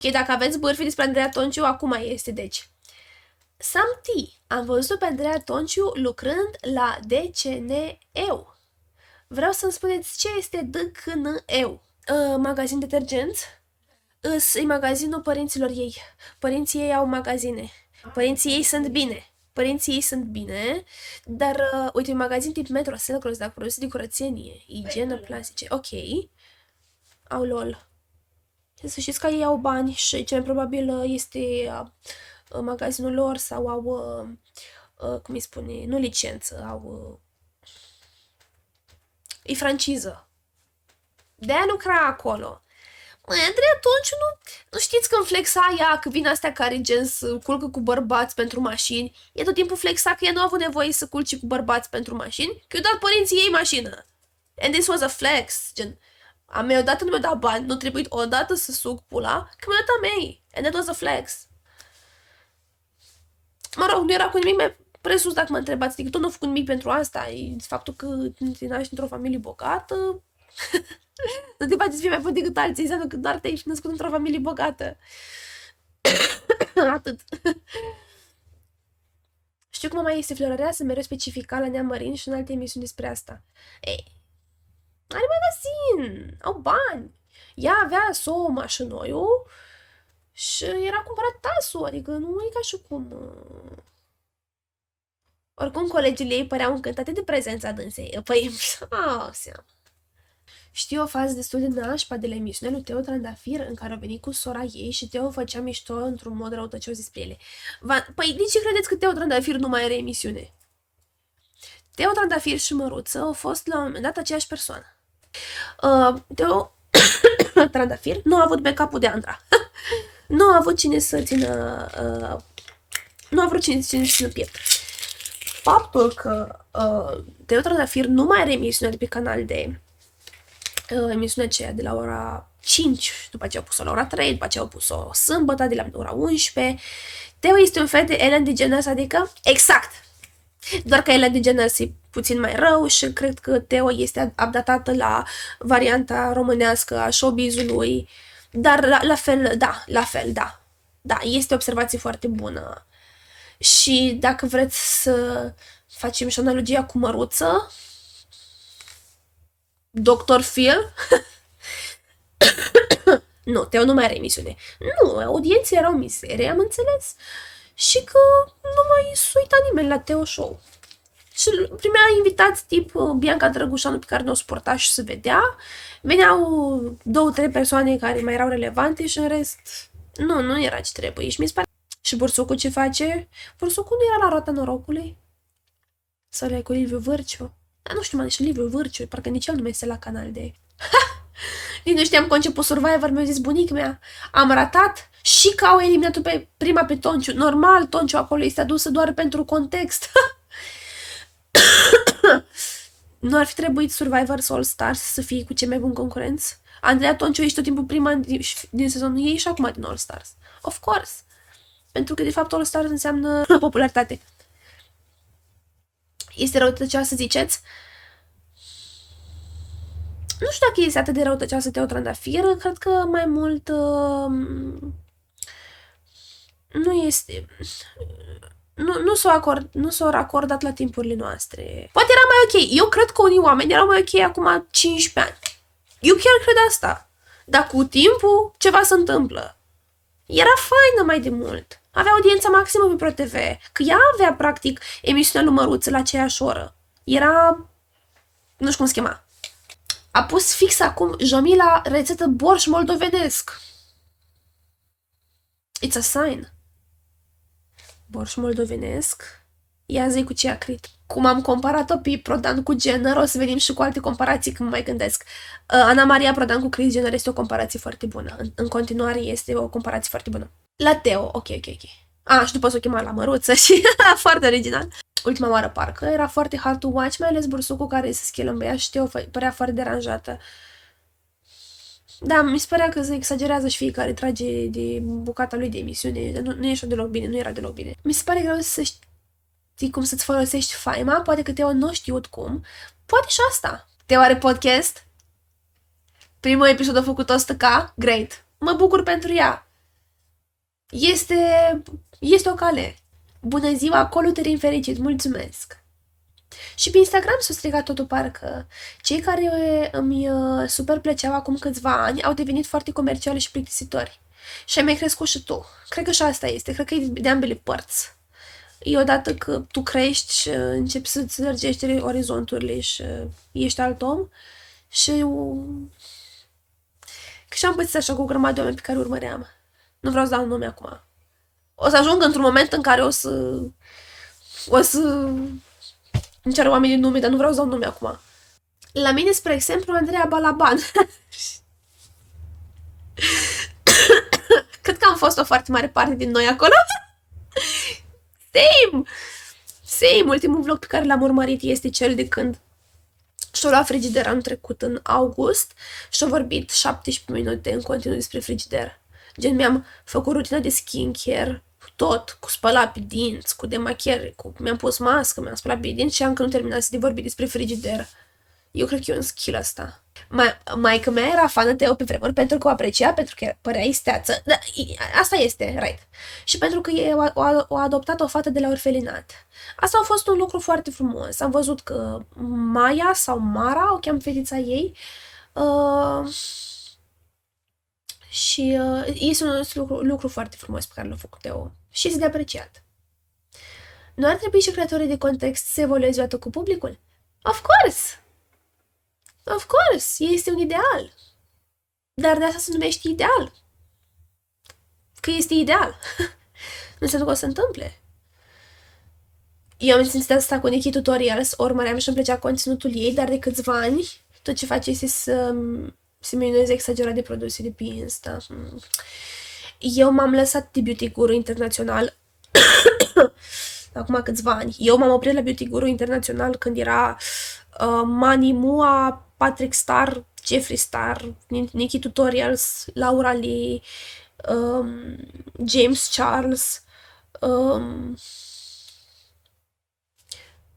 Ok, dacă aveți bârfe despre Andreea Tonciu, acum este, deci. Samti, am văzut pe Andreea Tonciu lucrând la DCN-EU. Vreau să-mi spuneți ce este DCN-EU. Magazin detergenți? E magazinul părinților ei. Părinții ei au magazine. Părinții ei sunt bine. Părinții ei sunt bine, dar, uite, un magazin tip Metro, Selgros, dacă produse de curățenie, igienă, plastice, ok. Au lol. Să știți că ei au bani și cel mai probabil este magazinul lor sau au, cum îi spune, nu licență, au, e franciză. De-aia lucra acolo. Măi, Andrei, atunci nu știți când flexa ea, că vin astea care gen să culcă cu bărbați pentru mașini, e tot timpul flexa că ea nu a avut nevoie să culce cu bărbații pentru mașini, că eu dat părinții ei mașină. And this was a flex, gen, a mea odată nu mi-a dat bani, nu trebuie odată să suc pula, că mi-a dat a mei. And that was a flex. Mă rog, nu era cu nimic mai presus dacă mă întrebați, adică tot nu a făcut nimic pentru asta, e faptul că te naști într-o familie bogată. Nu te faci să fii mai bun decât alții, înseamnă că doar te-ai născut într-o familie bogată. Atât. Știu că mama este florăreasă, mereu specifica la Neamărin și în alte emisiuni despre asta. Ei, are magazin, au bani. Ea avea o mașinoiu și era cumpărat tasul, adică nu e ca și cum... Oricum, colegii ei păreau încântate de prezența dânsei. Păi, seama. Știu o fază destul de nașpa de la emisiunea lui Teo Trandafir în care a venit cu sora ei și Teo făcea mișto într-un mod răutăcios despre ele. Păi, de ce credeți că Teo Trandafir nu mai are emisiune? Teo Trandafir și Măruță au fost la un moment dat aceeași persoană. Teo Trandafir nu a avut backup-ul de Andra. Nu a avut cine să țină... nu a vrut cine să țină piept. Faptul că Teo Trandafir nu mai are emisiunea de pe canal de emisiunea aceea de la ora 5, după aceea au pus-o la ora 3, după aceea au pus-o sâmbătă de la ora 11. Teo este un fel de Ellen DeGeneres, adică exact. Doar că Ellen DeGeneres e puțin mai rău și cred că Teo este adaptată la varianta românească a showbiz-ului, dar la fel, da. Da, este o observație foarte bună. Și dacă vreți să facem și analogia cu Măruță, Dr. Phil? Nu, Teo nu mai are emisiune. Nu, audienții erau miserie, am înțeles. Și că nu mai uita nimeni la Teo Show. Și primea invitați tip Bianca Drăgușanu pe care nu o suporta și se vedea. Veneau 2-3 persoane care mai erau relevante și în rest nu era ce trebuie. Și mi se pare... Și Bursucu ce face? Bursucu nu era la roata norocului? Sau le cu Liviu Vârciu? Dar nu știu, și Liviu Vârciu, parcă nici el nu mai este la canal de... Nici nu știam conceput Survivor, mi-a zis bunica mea. Am ratat și că au eliminat-o pe prima pe Tonciu. Normal, Tonciu acolo este adusă doar pentru context. Nu ar fi trebuit Survivor All Stars să fie cu cei mai buni concurenți? Andreea Tonciu ești tot timpul prima din sezonul ei și acum din All Stars. Of course. Pentru că, de fapt, All Stars înseamnă popularitate. Este răutăcioasă, ziceți? Nu știu dacă este atât de răutăcioasă Teo Trandafir, cred că mai mult nu este... Nu s-au racordat la timpurile noastre. Poate era mai ok. Eu cred că unii oameni erau mai ok acum 15 ani. Eu chiar cred asta. Dar cu timpul ceva se întâmplă. Era faină mai de mult. Avea audiența maximă pe ProTV. Că ea avea, practic, emisiunea lui Măruță la aceeași oră. Era... nu știu cum se chema. A pus fix acum Jamila rețetă borș moldovenesc. It's a sign. Borș moldovenesc. Ia zi cu ce a crit. Cum am comparat-o pe Prodan cu Jenner, o să venim și cu alte comparații când mă mai gândesc. Ana Maria Prodan cu Kris Jenner este o comparație foarte bună. În continuare este o comparație foarte bună. La Teo, ok. Și după s-o chema la Măruță și foarte original. Ultima oară parcă era foarte hard to watch, mai ales Bursucu care se schelămbea și Teo părea foarte deranjată. Da, mi se părea că se exagerează și fiecare trage de bucata lui de emisiune. Nu era deloc bine, nu era deloc bine. Mi se pare greu să știi cum să-ți folosești faima, poate că Teo nu știut cum. Poate și asta. Teo are podcast? Primul episod a făcut 100k? Great. Mă bucur pentru ea. Este, este o cale. Bună ziua, coluterin fericit, mulțumesc! Și pe Instagram s-a strigat totul parcă. Cei care îmi super plăceau acum câțiva ani au devenit foarte comerciali și plictisitori. Și ai mai crescut și tu. Cred că și asta este. Cred că e de ambele părți. E odată că tu crești și începi să-ți lărgești orizonturile și ești alt om. Și că și-am pățit așa cu o grămadă de oameni pe care urmăream. Nu vreau să dau nume acum. O să ajung într-un moment în care o să îmi cer oamenii nume, dar nu vreau să dau nume acum. La mine, spre exemplu, Andreea Balaban. Cred că am fost o foarte mare parte din noi acolo. Same! Same! Ultimul vlog pe care l-am urmărit este cel de când și-o luat frigider anul trecut în august și-o vorbit 17 minute în continuu despre frigider. Gen, mi-am făcut rutina de skincare, tot, cu spălat pe dinți, cu demachiere, mi-am pus mască, mi-am spălat pe dinți și încă nu terminat de vorbit despre frigider. Eu cred că e un skill ăsta. Maica mea era fană Teo pe vremuri pentru că o aprecia, pentru că părea isteață. Da, asta este, right. Și pentru că o adoptat o fată de la orfelinat. Asta a fost un lucru foarte frumos. Am văzut că Maia sau Mara, o cheamă fetița ei, și este un lucru foarte frumos pe care l-a făcut Teo. Și este de apreciat. Nu ar trebui și creatorii de context să evolueze odată cu publicul? Of course! Of course! Este un ideal. Dar de asta se numește ideal. Că este ideal. Nu înseamnă că o să se întâmple. Eu am simțit asta cu Nikki Tutorials, urmăream și îmi plăcea conținutul ei, dar de câțiva ani tot ce face este să se minuneze exagerat de produse de pe Insta. Eu m-am lăsat de Beauty Guru internațional acum câțiva ani. Eu m-am oprit la Beauty Guru internațional când era Mani Mua, Patrick Star, Jeffree Star, Nikki Tutorials, Laura Lee, James Charles.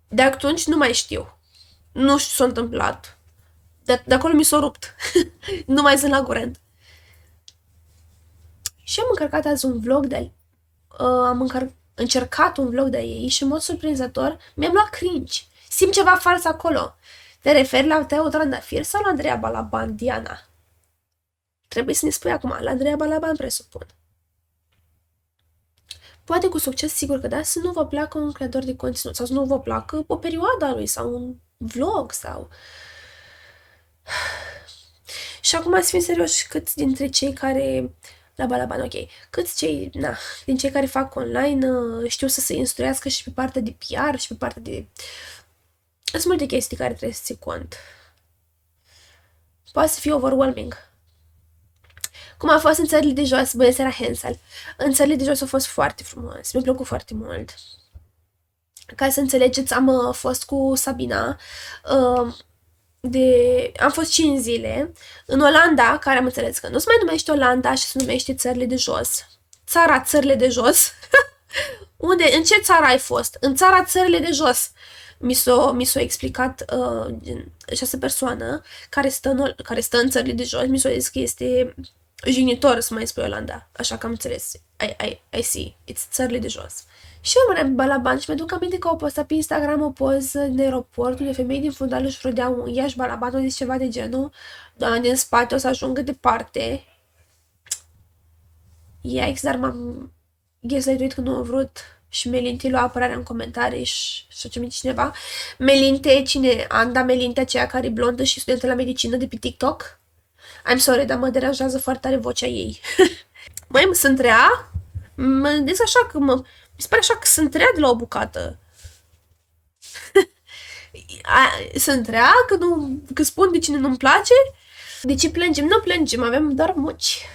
De atunci nu mai știu. Nu știu ce s-a întâmplat. De acolo mi s-a rupt. Nu mai sunt la curent. Și am încărcat azi un vlog de încercat un vlog de ei și în mod surprinzător mi-am luat cringe. Simt ceva fals acolo. Te referi la Teo Trandafir sau la Andreea Balaban, Diana? Trebuie să ne spui acum. La Andreea Balaban, presupun. Poate cu succes, sigur că da, să nu vă placă un creator de conținut sau să nu vă placă o perioadă a lui sau un vlog sau... Și acum să fim serioși, câți dintre cei care... La Balaban, ok. Din cei care fac online știu să se instruiască și pe partea de PR și pe partea de... Sunt multe chestii care trebuie să ții cont. Poate să fie overwhelming. Cum a fost în țările de jos, bună seara, Hansel. În țările de jos a fost foarte frumos. Mi-a plăcut foarte mult. Ca să înțelegeți, am fost cu Sabina. Am fost 5 zile în Olanda, care am înțeles că nu se mai numește Olanda și se numește țările de jos. Țările de jos. În ce țară ai fost? În țara țările de jos. Mi s-a explicat această persoană care stă în țările de jos, mi s-a zis că este jignitor să mai spui Olanda. Așa că am înțeles. I see. It's țările de jos. Și eu mă Balaban și mi-aduc aminte că au postat pe Instagram o poză din aeroport unde femei din fundal își rodeau unghiia și Balaban a zis ceva de genul: doamna din spate o să ajungă departe. Yikes, dar m-am gaslightuit că nu a vrut. Și Melinte lua apărarea în comentarii și-a trimis cineva. Melinte, cine? Anda Melinte, aceea care e blondă și studentă la medicină de pe TikTok? I'm sorry, dar mă deranjează foarte tare vocea ei. Măi, sunt rea? Mă gândesc așa că mi se pare așa că sunt rea de la o bucată. Sunt rea că spun de cine nu-mi place? De ce plângem? Nu plângem, avem doar muci.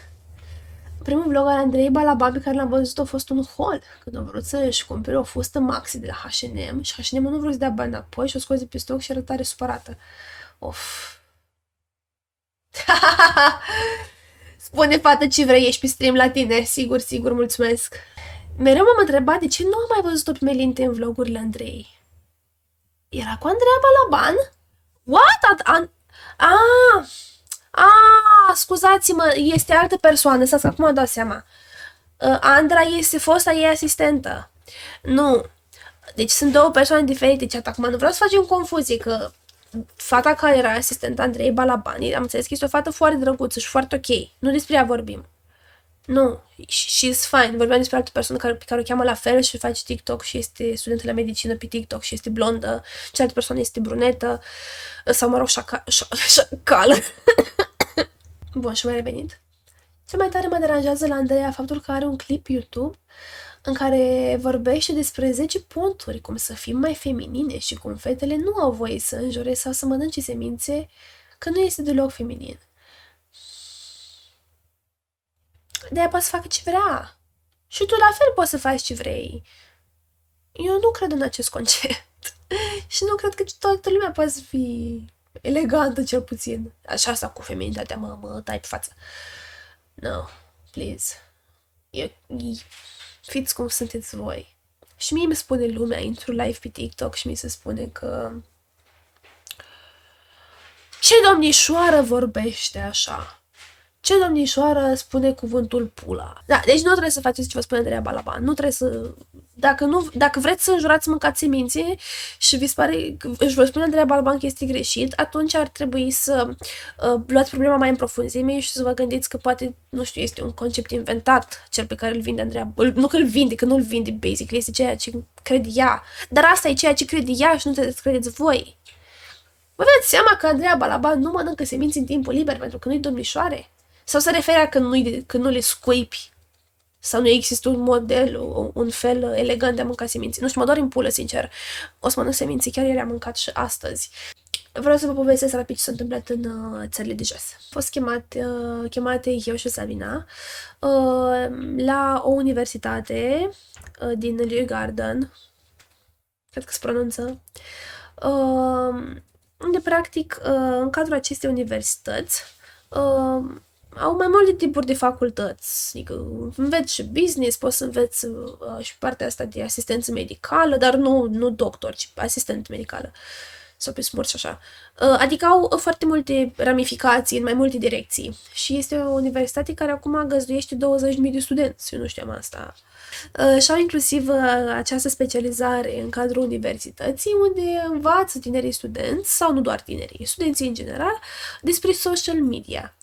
Primul vlog al Andrei Balaban pe care l-am văzut a fost un haul, când a vrut să-și cumpere o fustă maxi de la H&M și H&M nu a vrut să dea bani înapoi și o scoase pe stoc și era tare supărată. Of. Spune, fată, ce vrei, ești pe stream la tine. Sigur, sigur, mulțumesc. Mereu m-am întrebat de ce nu am mai văzut-o pe Melinte în vlogurile Andrei. Era cu Andreea Balaban? What? Scuzați-mă, este altă persoană, să acum am dat seama. Andra este fosta ei asistentă. Nu. Deci sunt două persoane diferite. Chat. Acum nu vreau să facem confuzie, că fata care era asistenta Andrei Balabani, am înțeles că este o fată foarte drăguță și foarte ok. Nu despre ea vorbim. Nu, she's fine. Vorbeam despre altă persoană pe care o cheamă la fel și face TikTok și este studentă la medicină pe TikTok și este blondă. Cealaltă persoană este brunetă sau, mă rog, șacală. Bun, și mai revenit. Ce mai tare mă deranjează la Andreea faptul că are un clip YouTube în care vorbește despre 10 ponturi, cum să fim mai feminine și cum fetele nu au voie să înjure sau să mănânce semințe, că nu este deloc feminin. De-aia poate să facă ce vrea. Și tu la fel poți să faci ce vrei. Eu nu cred în acest concept. Și nu cred că toată lumea poate să fie elegantă, cel puțin. Așa asta cu feminitatea, mă tai pe față. No, please. Fiți cum sunteți voi. Și mie îmi spune lumea, intru live pe TikTok și mi se spune că ce domnișoară vorbește așa? Ce domnișoară spune cuvântul pula? Da, deci nu trebuie să faceți ce vă spune Andreea Balaban. Nu trebuie să... Dacă vreți să înjurați, mâncați semințe și vi se pare, își vă spune Andreea Balaban că este greșit, atunci ar trebui să luați problema mai în profunzime și să vă gândiți că poate, nu știu, este un concept inventat, cel pe care îl vinde Andreea... Nu că îl vinde, că nu îl vinde, basic, este ceea ce crede ea. Dar asta e ceea ce crede ea și nu trebuie să credeți voi. Vă dați seama că Andreea Balaban nu mănâncă semințe în timpul liber pentru că nu-i domnișoare? Sau se referea că nu le scuipi? Sau nu există un model, un fel elegant de a mânca semințe? Nu știu, mă doar în pulă, sincer. O să mănânc semințe, chiar ieri am mâncat și astăzi. Vreau să vă povestesc rapid ce s-a întâmplat în țările de jos. Am fost chemate eu și Sabina la o universitate din Garden, cred că se pronunță, unde, practic, în cadrul acestei universități, au mai multe tipuri de facultăți, adică înveți și business, poți să înveți și partea asta de asistență medicală, dar nu doctor, ci asistent medicală sau pe smurt și așa. Adică au foarte multe ramificații în mai multe direcții și este o universitate care acum găzduiește 20.000 de studenți, eu nu știam asta. Și au inclusiv această specializare în cadrul universității, unde învață tinerii studenți, sau nu doar tinerii, studenții în general, despre social media.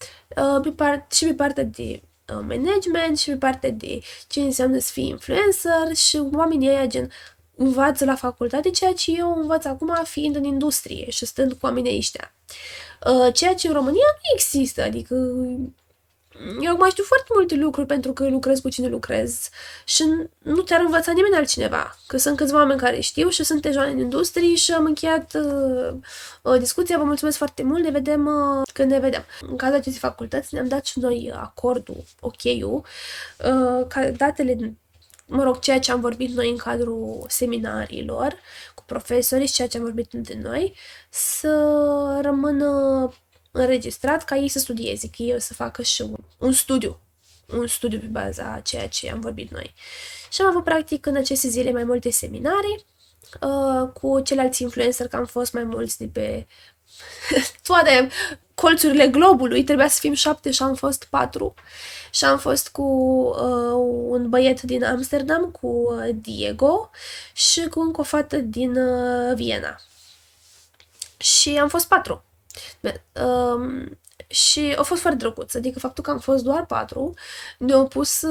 Și pe partea de management și pe partea de ce înseamnă să fii influencer și oamenii ăia gen învață la facultate ceea ce eu învăț acum fiind în industrie și stând cu oamenii ăștia. Ceea ce în România nu există, adică eu acum știu foarte multe lucruri pentru că lucrez cu cine lucrez și nu te-ar învăța nimeni altcineva. Că sunt câțiva oameni care știu și sunt deja în industrie și am încheiat discuția. Vă mulțumesc foarte mult, ne vedem când ne vedem. În cazul acestei facultăți ne-am dat și noi acordul, ok-ul, ca datele, mă rog, ceea ce am vorbit noi în cadrul seminariilor cu profesorii și ceea ce am vorbit între noi, să rămână înregistrat ca ei să studieze, că ei o să facă și un studiu pe baza a ceea ce am vorbit noi. Și am avut practic în aceste zile mai multe seminarii cu ceilalți influencer, că am fost mai mulți de pe toate colțurile globului, trebuia să fim 7 și am fost 4. Și am fost cu un băiet din Amsterdam, cu Diego, și cu încă o fată din Viena. Și am fost 4. Și a fost foarte drăguț, adică faptul că am fost doar 4 ne-au pus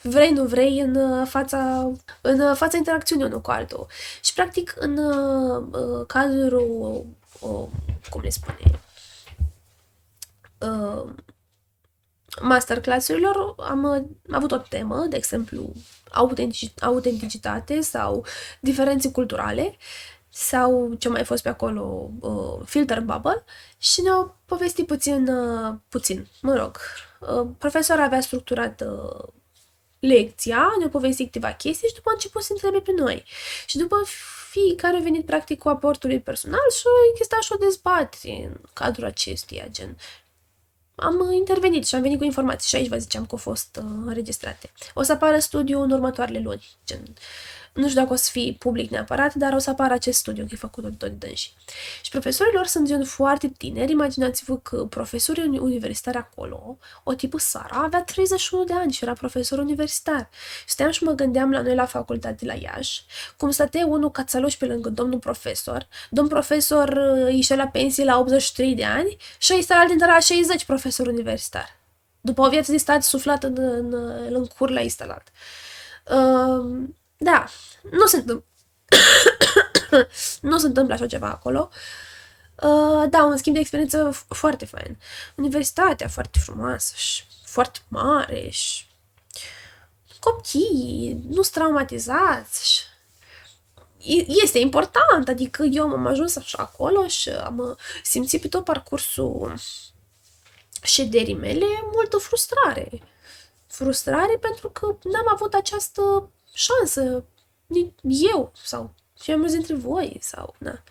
vrei, nu vrei, în fața interacțiunii unul cu altul. Și practic în cadrul, cum le spune, masterclass-urilor am avut o temă, de exemplu, autenticitate sau diferențe culturale, sau ce mai fost pe acolo, filter bubble, și ne-au povestit puțin, mă rog. Profesorul avea structurat lecția, ne-a povestit câteva chestii și după a început să întrebe pe noi. Și după fiecare a venit practic cu aportul lui personal și a existat și o dezbatere în cadrul acestuia, gen. Am intervenit și am venit cu informații și aici vă ziceam că au fost înregistrate. O să apară studiul în următoarele luni, gen. Nu știu dacă o să fie public neapărat, dar o să apară acest studiu, că e făcut tot de dânsi. Și profesorii lor sunt gen foarte tineri. Imaginați-vă că profesorii universitari acolo, o tipă Sara, avea 31 de ani și era profesor universitar. Stăteam și mă gândeam la noi la facultate la Iași, cum stătea unul cațaloș pe lângă domnul profesor. Domnul profesor ieșea la pensie la 83 de ani și ăsta la dintre la 60 profesor universitar. După o viață de stat suflată în cur la instalat. Da, nu se întâmplă. Nu se întâmplă așa ceva acolo. Da, un schimb de experiență foarte fain. Universitatea foarte frumoasă și foarte mare și copiii nu sunt traumatizați și este important, adică eu am ajuns așa acolo și am simțit pe tot parcursul șederii mele multă frustrare. Frustrare pentru că n-am avut această șansă eu sau și mulți dintre voi sau na.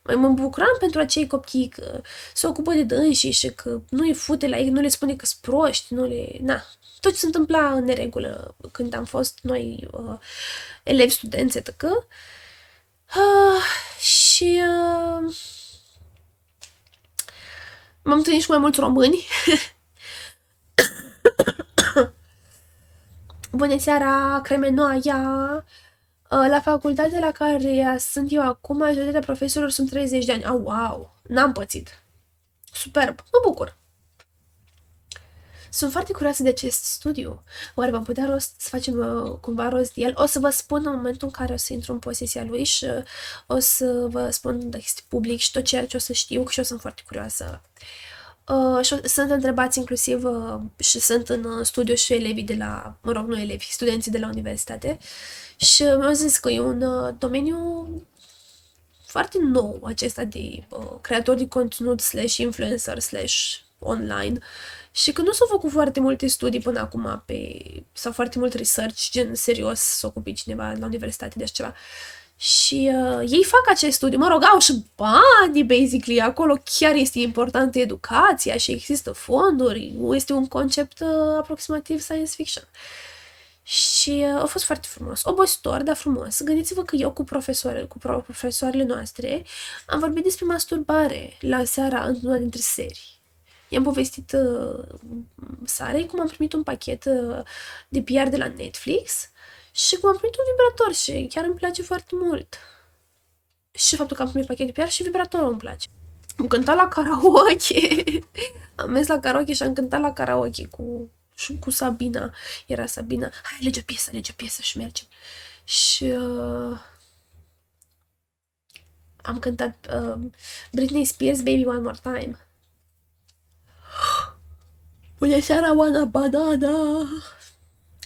Mai mă bucuram pentru acei copii că se ocupă de dânsii și că nu îi fute la ei, nu le spune că sunt proști, nu le... Na. Tot ce se întâmpla în neregulă când am fost noi elevi, studenți, etc. Și m-am întâlnit și mai mulți români. Bună seara, cremenoaia! La facultatea la care sunt eu acum, majoritatea profesorilor sunt 30 de ani. Wow! N-am pățit. Superb! Mă bucur! Sunt foarte curioasă de acest studiu. Oare vom putea să facem cumva rost de el? O să vă spun în momentul în care o să intru în posesia lui și o să vă spun dacă este public și tot ceea ce o să știu și eu sunt foarte curioasă. Și sunt întrebați inclusiv și sunt în studiu și elevii de la, mă rog, nu elevi, studenții de la universitate și mi-au zis că e un domeniu foarte nou acesta de creator de conținut slash influencer slash online și că nu s-au făcut foarte multe studii până acum sau foarte mult research, gen serios, să ocupe cineva la universitate de așa ceva. Și ei fac acest studiu, mă rog, au și bani, basically, acolo chiar este importantă educația și există fonduri, este un concept aproximativ science fiction. Și a fost foarte frumos, obositor, dar frumos. Gândiți-vă că eu cu profesoarele noastre am vorbit despre masturbare la seara într-una dintre serii. I-am povestit Sarei cum am primit un pachet de PR de la Netflix și cum am primit un vibrator și chiar îmi place foarte mult. Și faptul că am primit pachet de PR și vibratorul îmi place. Am cântat la karaoke. Am mers la karaoke și am cântat la karaoke cu Sabina. Era Sabina. Hai, alege o piesă și mergem. Și am cântat Britney Spears, Baby One More Time. Bună seara, Oana Banana!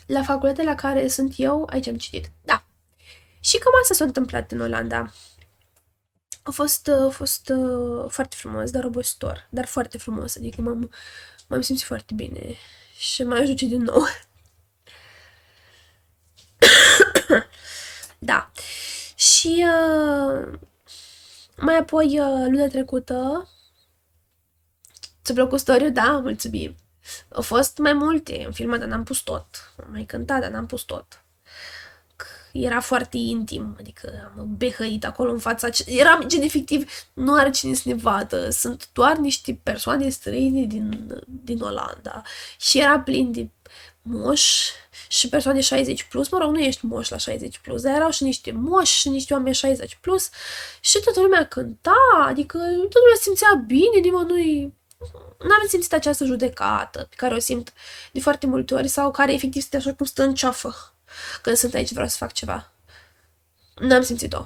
La facultatea la care sunt eu, aici am citit. Da. Și cam asta s-a întâmplat în Olanda. A fost foarte frumos, dar obositor. Dar foarte frumos. Adică m-am simțit foarte bine. Și m-aș duce din nou. Da. Și mai apoi, luna trecută, ți-a plăcut story? Da, mulțumim. Au fost mai multe, am filmat, dar n-am pus tot. Am mai cântat, dar n-am pus tot. Era foarte intim, adică am behăit acolo în fața... Era gen efectiv, nu are cine să ne vadă, sunt doar niște persoane străine din Olanda. Și era plin de moși și persoane 60 plus, mă rog, nu ești moș la 60 plus, dar erau și niște moși și niște oameni 60 plus și toată lumea cânta, adică toată lumea se simțea bine, nimănui... N-am simțit această judecată pe care o simt de foarte multe ori sau care efectiv stă așa cum stă în ceafă când sunt aici, vreau să fac ceva. N-am simțit-o.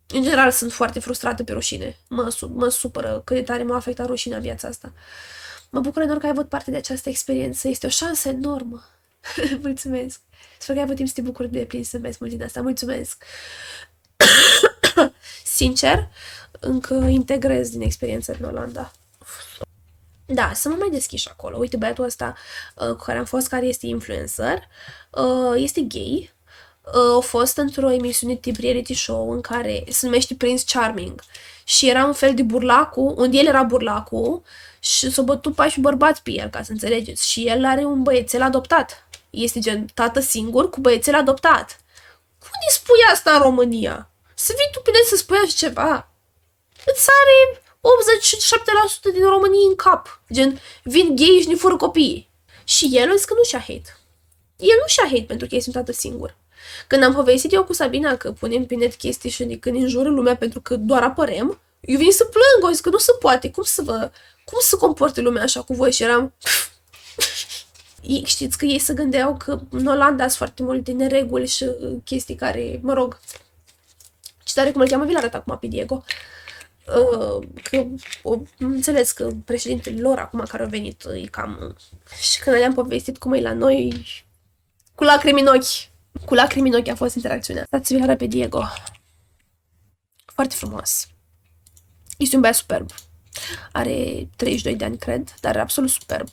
În general sunt foarte frustrată pe rușine. Mă supără cât de tare m-a afectat rușinea în viața asta. Mă bucur enorm că ai avut parte de această experiență. Este o șansă enormă. Mulțumesc. Sper că ai avut timp să te bucuri de plin să vezi mult din asta. Mulțumesc. Sincer, încă integrez din experiența din Olanda. Da, să mă mai deschiși acolo. Uite, băiatul ăsta cu care am fost, care este influencer, este gay. A fost într-o emisiune tip reality show în care se numește Prince Charming. Și era un fel de burlacu, unde el era burlacu și s-o bătut 14 bărbați pe el, ca să înțelegeți. Și el are un băiețel adoptat. Este gen tată singur cu băiețel adoptat. Unde spui asta în România? Să vii tu pe net să spui așa ceva? Îți are 87% din România în cap. Gen, vin gay și ne fură copiii. Și el îți că nu și-a hate. El nu și-a hate pentru că este un tată singur. Când am povestit eu cu Sabina că punem pe net chestii și când înjură lumea pentru că doar apărem, eu vin să plâng, o zis că nu se poate, cum să comporte lumea așa cu voi și eram... Știți că ei se gândeau că în Olanda sunt foarte multe nereguli și chestii care, mă rog, ce tare cum îl cheamă, vi-l arăt acum pe Diego, că înțeles că președintele lor acum care a venit e cam... Și când le-am povestit cum e la noi, cu lacrimi în ochi. Cu lacrimi în ochi a fost interacțiunea. Stați-vi la pe Diego. Foarte frumos. Este un băiat superb. Are 32 de ani, cred, dar e absolut superb.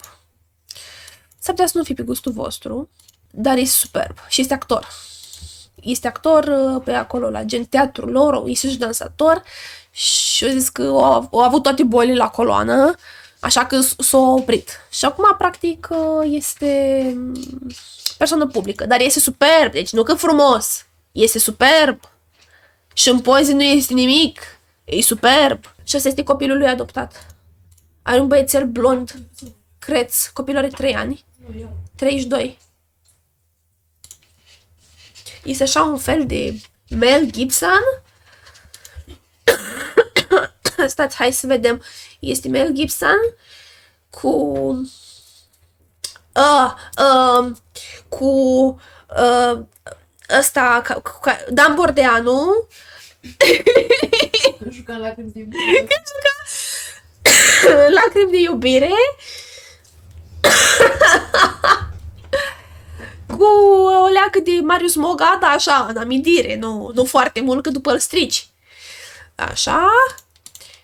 S-ar putea să nu fie pe gustul vostru, dar este superb. Și este actor. Este actor pe acolo, la gen teatru lor, este și dansator. Și eu zis că au avut toate bolile la coloană, așa că s-a oprit. Și acum, practic, este persoană publică, dar este superb, deci nu că frumos, este superb. Și în poze nu este nimic, e superb. Și ăsta este copilul lui adoptat. Are un băiețel blond, creț, copilul are 3 ani, 32. Este așa un fel de Mel Gibson. Stați, hai să vedem. Este Mel Gibson cu ăsta, Dan Bordeanu. Juca lacrimi de iubire. Lacrimi de iubire. Cu o leacă de Marius Moga, da, așa, în amintire, nu foarte mult, că după îl strici. Așa.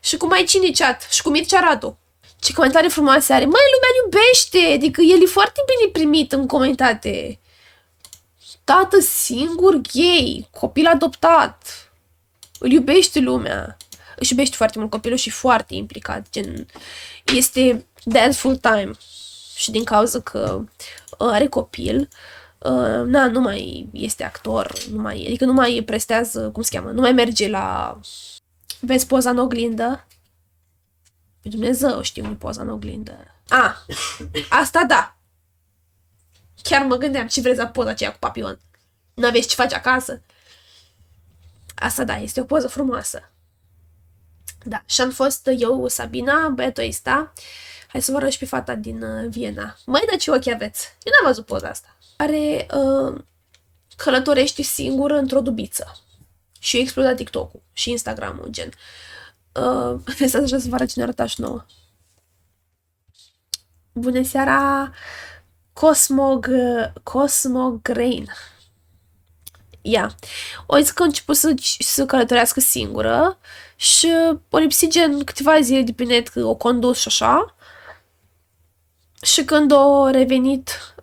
Și cu mai cine chat? Și cu Mircea Radu. Ce comentarii frumoase are. Măi, lumea iubește, adică el e foarte bine primit în comentate. Tată singur, gay, copil adoptat. Îl iubește lumea. Își iubește foarte mult copilul și foarte implicat. Gen, este dad full time. Și din cauza că are copil, nu mai este actor, adică nu mai prestează, cum se cheamă, nu mai merge la... Vezi poza în oglindă? Pe Dumnezeu știu unde poza în oglindă. Asta da. Chiar mă gândeam ce vreți la poza aceea cu papion. N-aveți ce face acasă? Asta da, este o poză frumoasă. Da, și am fost eu, Sabina, băiatul ăsta. Hai să vă arăt și pe fata din Viena. Măi, dar ce ochi aveți? Eu n-am văzut poza asta. Are călătorește singură într-o dubiță. Și eu explodat TikTok-ul și Instagram-ul, gen. Asta așa să vă arăt cine arăta și nouă. Bună seara, Cosmograin. Ia. O zis că a început să călătorească singură și o lipsit gen câteva zile de pe net, că o condus și așa. Și când a revenit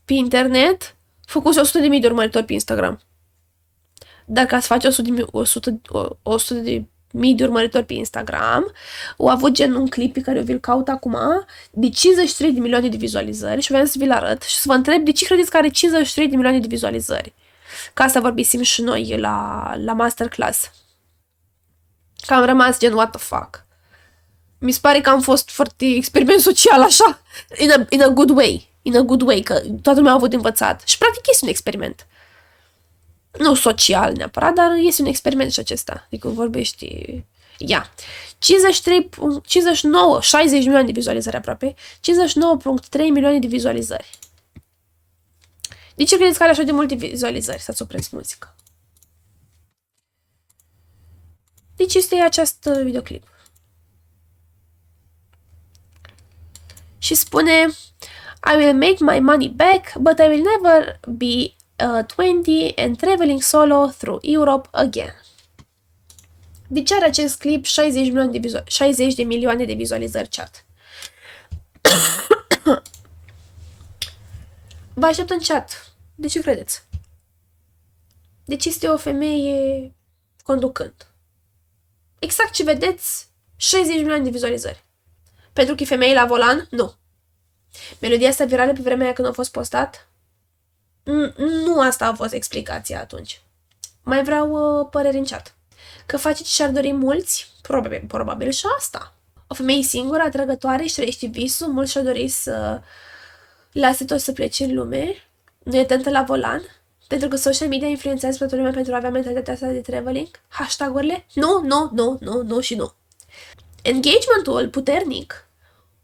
pe internet, făcuse 100.000 de urmăritori pe Instagram. Dar ca să faci 100.000 de urmăritori pe Instagram, au avut gen un clip pe care eu vi-l caut acum, de 53 de milioane de vizualizări și vreau să vi-l arăt și să vă întreb de ce credeți că are 53 de milioane de vizualizări. Ca asta vorbisim și noi la masterclass. Că am rămas gen what the fuck. Mi se pare că am fost foarte experiment social așa, in a good way. In a good way, că toată lumea a avut învățat. Și practic este un experiment. Nu social neapărat, dar este un experiment și acesta. Adică vorbești... Ia. 53, 59, 60 milioane de vizualizări aproape. 59,3 milioane de vizualizări. De ce credeți că are așa de multe vizualizări? Să-ți opresc muzica. Deci este acest videoclip. Și spune I will make my money back, but I will never be 20 and traveling solo through Europe again. De ce are acest clip 60 de milioane de vizualizări chat? Vă aștept în chat. De ce credeți? Deci este o femeie conducând. Exact ce vedeți, 60 de milioane de vizualizări. Pentru că e femeie la volan? Nu. Melodia asta virală pe vremea aia când a fost postat? Nu asta a fost explicația atunci. Mai vreau păreri în chat. Că face ce și-ar dori mulți? Probabil și asta. O femeie singură, atrăgătoare, își trăiește visul, mulți și-au dorit să lase tot să plece în lume, nu e tentă la volan, pentru că social media influențează toată lumea pentru a avea mentalitatea asta de traveling. Hashtag-urile? Nu și nu. Engagementul puternic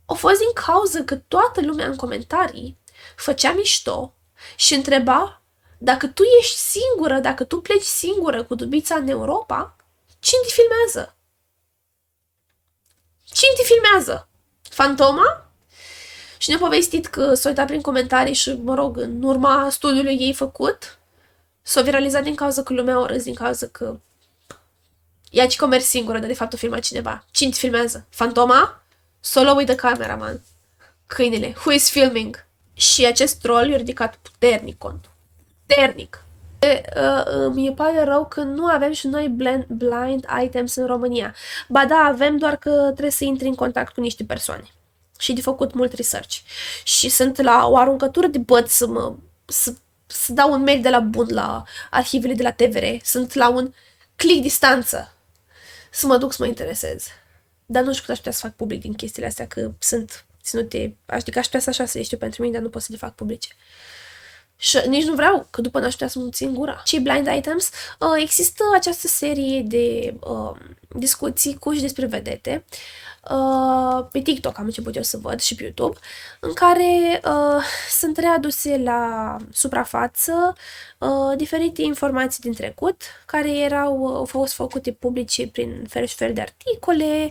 a fost din cauza că toată lumea în comentarii făcea mișto și întreba dacă tu ești singură, dacă tu pleci singură cu dubița în Europa, cine te filmează? Cine te filmează? Fantoma? Și ne-a povestit că s-a uitat prin comentarii și, mă rog, în urma studiului ei făcut, s-a viralizat din cauza că lumea a râs, din cauza că ea ci comerț singură, dar de fapt o filma cineva. Cine te filmează? Fantoma? Solo with the cameraman. Câinele. Who is filming? Și acest troll i-a ridicat puternic contul. Puternic. Mi pare rău că nu avem și noi blind items în România. Ba da, avem, doar că trebuie să intri în contact cu niște persoane. Și de făcut mult research. Și sunt la o aruncătură de băți să dau un mail de la Bun la arhivele de la TVR. Sunt la un click distanță să mă duc să mă interesez. Dar nu știu cât aș putea să fac public din chestiile astea, că sunt ținute, adică aș putea să așa să le știu pentru mine, dar nu pot să le fac publice. Și nici nu vreau, că după n-aș putea să mă țin gura. Și blind items, există această serie de discuții cu și despre vedete. Pe TikTok am început eu să văd și pe YouTube, în care sunt readuse la suprafață diferite informații din trecut, care au fost făcute publice prin fel și fel de articole,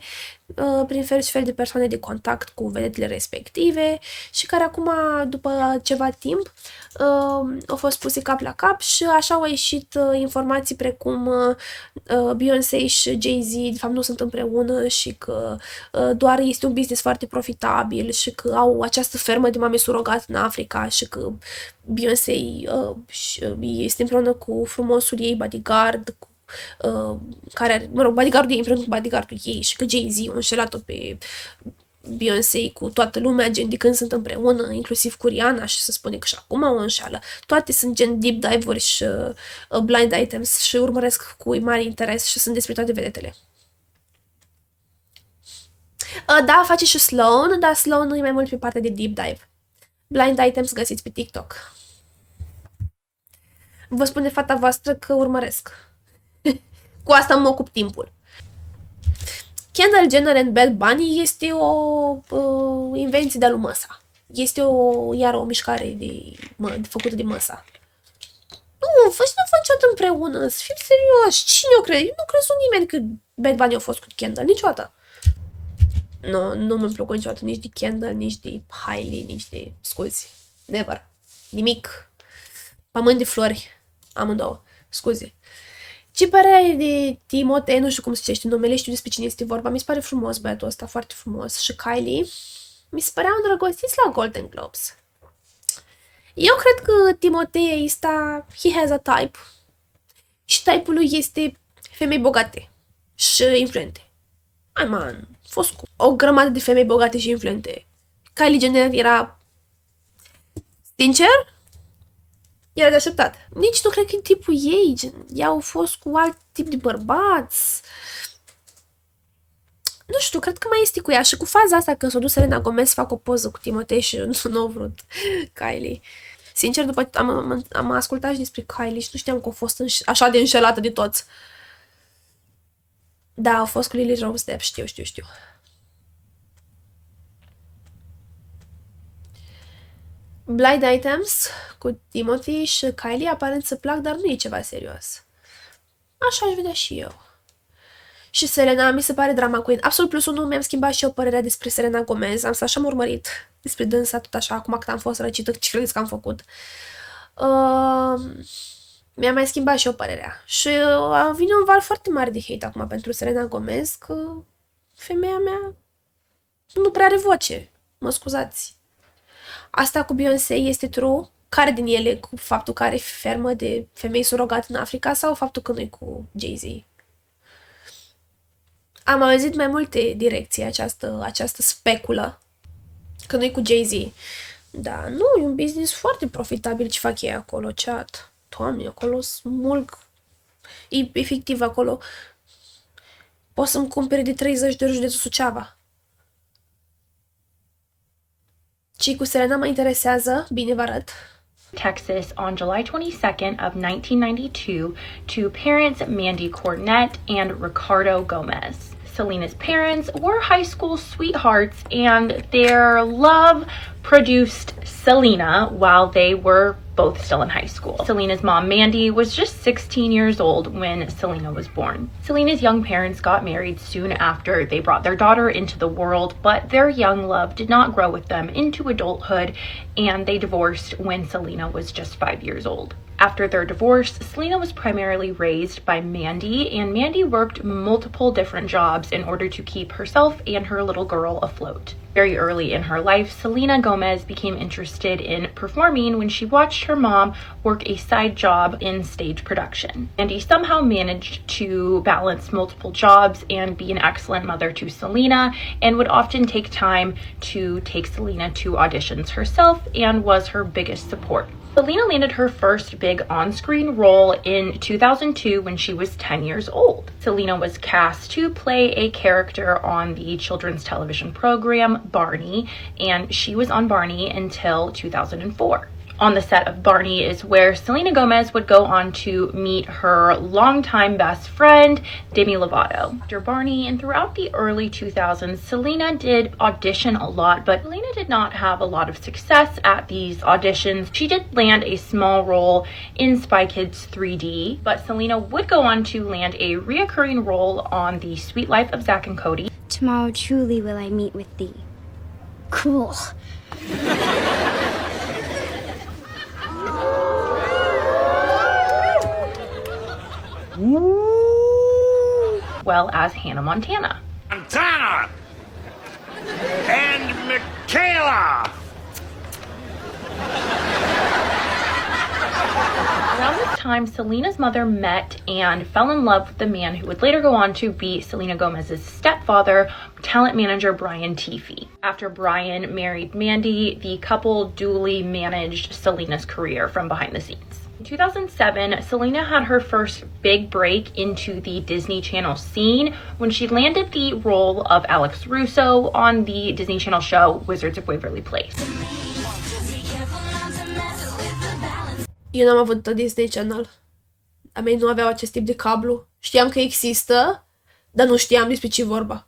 prin fel și fel de persoane de contact cu vedetele respective și care acum, după ceva timp, au fost puse cap la cap și așa au ieșit informații precum Beyoncé și Jay-Z de fapt nu sunt împreună și că doar este un business foarte profitabil și că au această fermă de mame surogat în Africa și că Beyoncé este împreună cu frumosul ei bodyguard, care, mă rog, bodyguardul ei împreună cu bodyguardul ei și că Jay-Z a înșelat-o pe Beyoncé cu toată lumea, gen de când sunt împreună, inclusiv cu Rihanna și se spune că și acum o înșeală. Toate sunt gen deep dive-uri și blind items și urmăresc cu mare interes și sunt despre toate vedetele. Da, face și Sloan, dar Sloan e mai mult pe partea de deep dive. Blind items găsiți pe TikTok. Vă spune fata voastră că urmăresc. Cu asta mă ocup timpul. Kendall Jenner and Bad Bunny este o invenție de-a lui Măsa. Este iar o mișcare făcută de Măsa. Nu fac niciodată împreună, să fim serios. Cine o crede? Eu nu crezut nimeni că Bad Bunny a fost cu Kendall, niciodată. Nu mi-a plăcut niciodată nici de Kendall, nici de Hailey, nici de... Scuze. Never. Nimic. Pământ de flori. Amândouă. Scuze. Ce părere de Timotei, nu știu cum se zicește numele, știu despre cine este vorba, mi se pare frumos băiatul ăsta, foarte frumos. Și Kylie, mi se păreau îndrăgostiți la Golden Globes. Eu cred că Timotei ăsta, he has a type. Și type-ul lui este femei bogate și influente. Ai man, fost cu o grămadă de femei bogate și influente. Kylie Jenner era, sincer, era de așteptat. Nici nu cred că e tipul ei, ea au fost cu alt tip de bărbați. Nu știu, cred că mai este cu ea. Și cu faza asta când s-a dus Selena Gomez să facă o poză cu Timotei și nu a vrut Kylie. Sincer, după am ascultat și despre Kylie și nu știam că a fost așa de înșelată de toți. Da, a fost cu Lily Rose Depp, știu. Blind items cu Timothy și Kylie aparent să plac, dar nu e ceva serios. Așa aș vedea și eu. Și Selena mi se pare drama queen. Absolut plus 1 mi-am schimbat și eu părerea despre Selena Gomez. Am stat și am urmărit despre dânsa tot așa, acum că am fost răcită, ce credeți că am făcut? Mi-am mai schimbat și eu părerea. Și vine un val foarte mare de hate acum pentru Selena Gomez, că femeia mea nu prea are voce. Mă scuzați. Asta cu Beyoncé este true? Care din ele cu faptul că are fermă de femei surogat în Africa sau faptul că nu-i cu Jay-Z? Am auzit mai multe direcții această speculă că nu-i cu Jay-Z. Da, nu, e un business foarte profitabil ce fac ei acolo, chat. Doamne, acolo smulg. E efectiv acolo. Poți să-mi cumpere de 30 de ori județul Suceava. Ce cu Serena mă interesează? Bine vă arăt. Texas on July 22nd of 1992 to parents Mandy Cornett and Ricardo Gomez. Selena's parents were high school sweethearts, and their love produced Selena while they were both still in high school. Selena's mom, Mandy, was just 16 years old when Selena was born. Selena's young parents got married soon after they brought their daughter into the world, but their young love did not grow with them into adulthood, and they divorced when Selena was just 5 years old. After their divorce, Selena was primarily raised by Mandy, and Mandy worked multiple different jobs in order to keep herself and her little girl afloat. Very early in her life, Selena Gomez became interested in performing when she watched her mom work a side job in stage production. Mandy somehow managed to balance multiple jobs and be an excellent mother to Selena, and would often take time to take Selena to auditions herself, and was her biggest support. Selena landed her first big on-screen role in 2002 when she was 10 years old. Selena was cast to play a character on the children's television program Barney, and she was on Barney until 2004. On the set of Barney is where Selena Gomez would go on to meet her longtime best friend, Demi Lovato. After Barney and throughout the early 2000s, Selena did audition a lot, but Selena did not have a lot of success at these auditions. She did land a small role in Spy Kids 3D, but Selena would go on to land a reoccurring role on The Sweet Life of Zack and Cody. Tomorrow truly will I meet with thee. Cool. Well as Hannah Montana. Montana and Michaela. Around this time, Selena's mother met and fell in love with the man who would later go on to be Selena Gomez's stepfather, talent manager Brian Teefey. After Brian married Mandy, the couple duly managed Selena's career from behind the scenes. In 2007, Selena had her first big break into the Disney Channel scene when she landed the role of Alex Russo on the Disney Channel show Wizards of Waverly Place. Eu n-am avut Disney Channel. A mei nu aveau acest tip de cablu. Știam că există, dar nu știam despre ce vorba.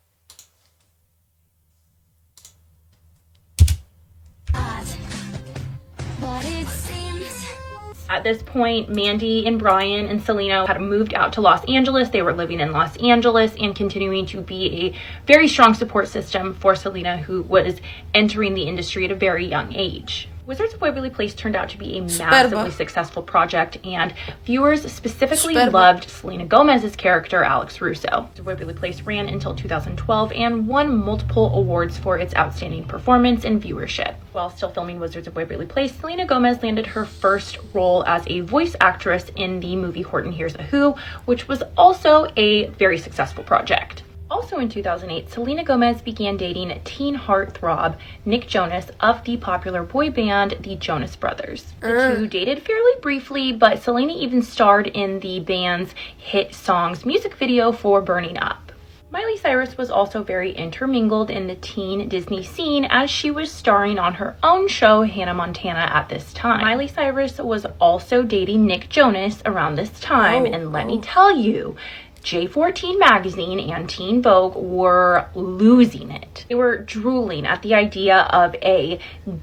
At this point, Mandy and Brian and Selena had moved out to Los Angeles. They were living in Los Angeles and continuing to be a very strong support system for Selena, who was entering the industry at a very young age. Wizards of Waverly Place turned out to be a massively successful project, and viewers specifically loved Selena Gomez's character, Alex Russo. Wizards of Waverly Place ran until 2012 and won multiple awards for its outstanding performance and viewership. While still filming Wizards of Waverly Place, Selena Gomez landed her first role as a voice actress in the movie Horton Hears a Who, which was also a very successful project. Also in 2008, Selena Gomez began dating teen heartthrob Nick Jonas of the popular boy band The Jonas Brothers. The two dated fairly briefly, but Selena even starred in the band's hit song's music video for Burning Up. Miley Cyrus was also very intermingled in the teen Disney scene, as she was starring on her own show Hannah Montana at this time. Miley Cyrus was also dating Nick Jonas around this time, and let me tell you, J14 magazine and Teen Vogue were losing it. They were drooling at the idea of a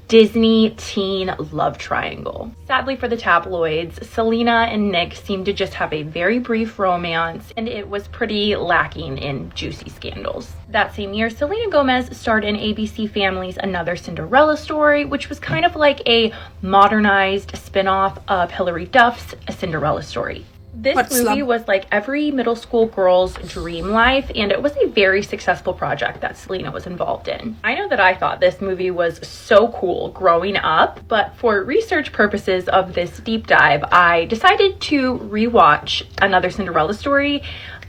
Disney teen love triangle. Sadly for the tabloids, Selena and Nick seemed to just have a very brief romance, and it was pretty lacking in juicy scandals. That same year, Selena Gomez starred in ABC Family's Another Cinderella Story, which was kind of like a modernized spin-off of Hilary Duff's A Cinderella Story. This movie was like every middle school girl's dream life, and it was a very successful project that Selena was involved in. I know that I thought this movie was so cool growing up, but for research purposes of this deep dive, I decided to rewatch Another Cinderella Story,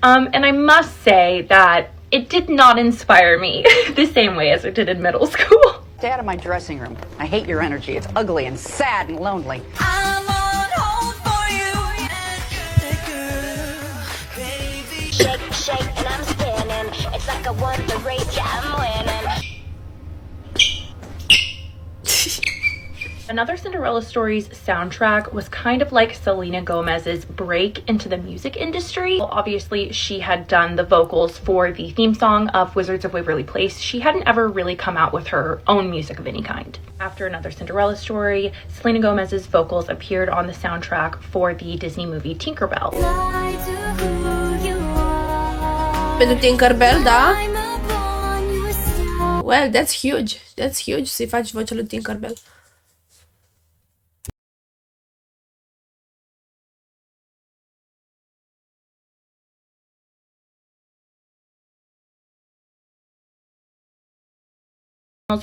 and I must say that it did not inspire me the same way as it did in middle school. Stay out of my dressing room. I hate your energy. It's ugly and sad and lonely. I'm on hold for you. Shake, shake, and I'm spinning. It's like I won the race, yeah, I'm winning. Another Cinderella Stories soundtrack was kind of like Selena Gomez's break into the music industry. Well, obviously, she had done the vocals for the theme song of Wizards of Waverly Place. She hadn't ever really come out with her own music of any kind. After Another Cinderella Story, Selena Gomez's vocals appeared on the soundtrack for the Disney movie Tinkerbell. Pentru Tinkerbell, da? Well, that's huge. That's huge să-i faci vocea lui Tinkerbell.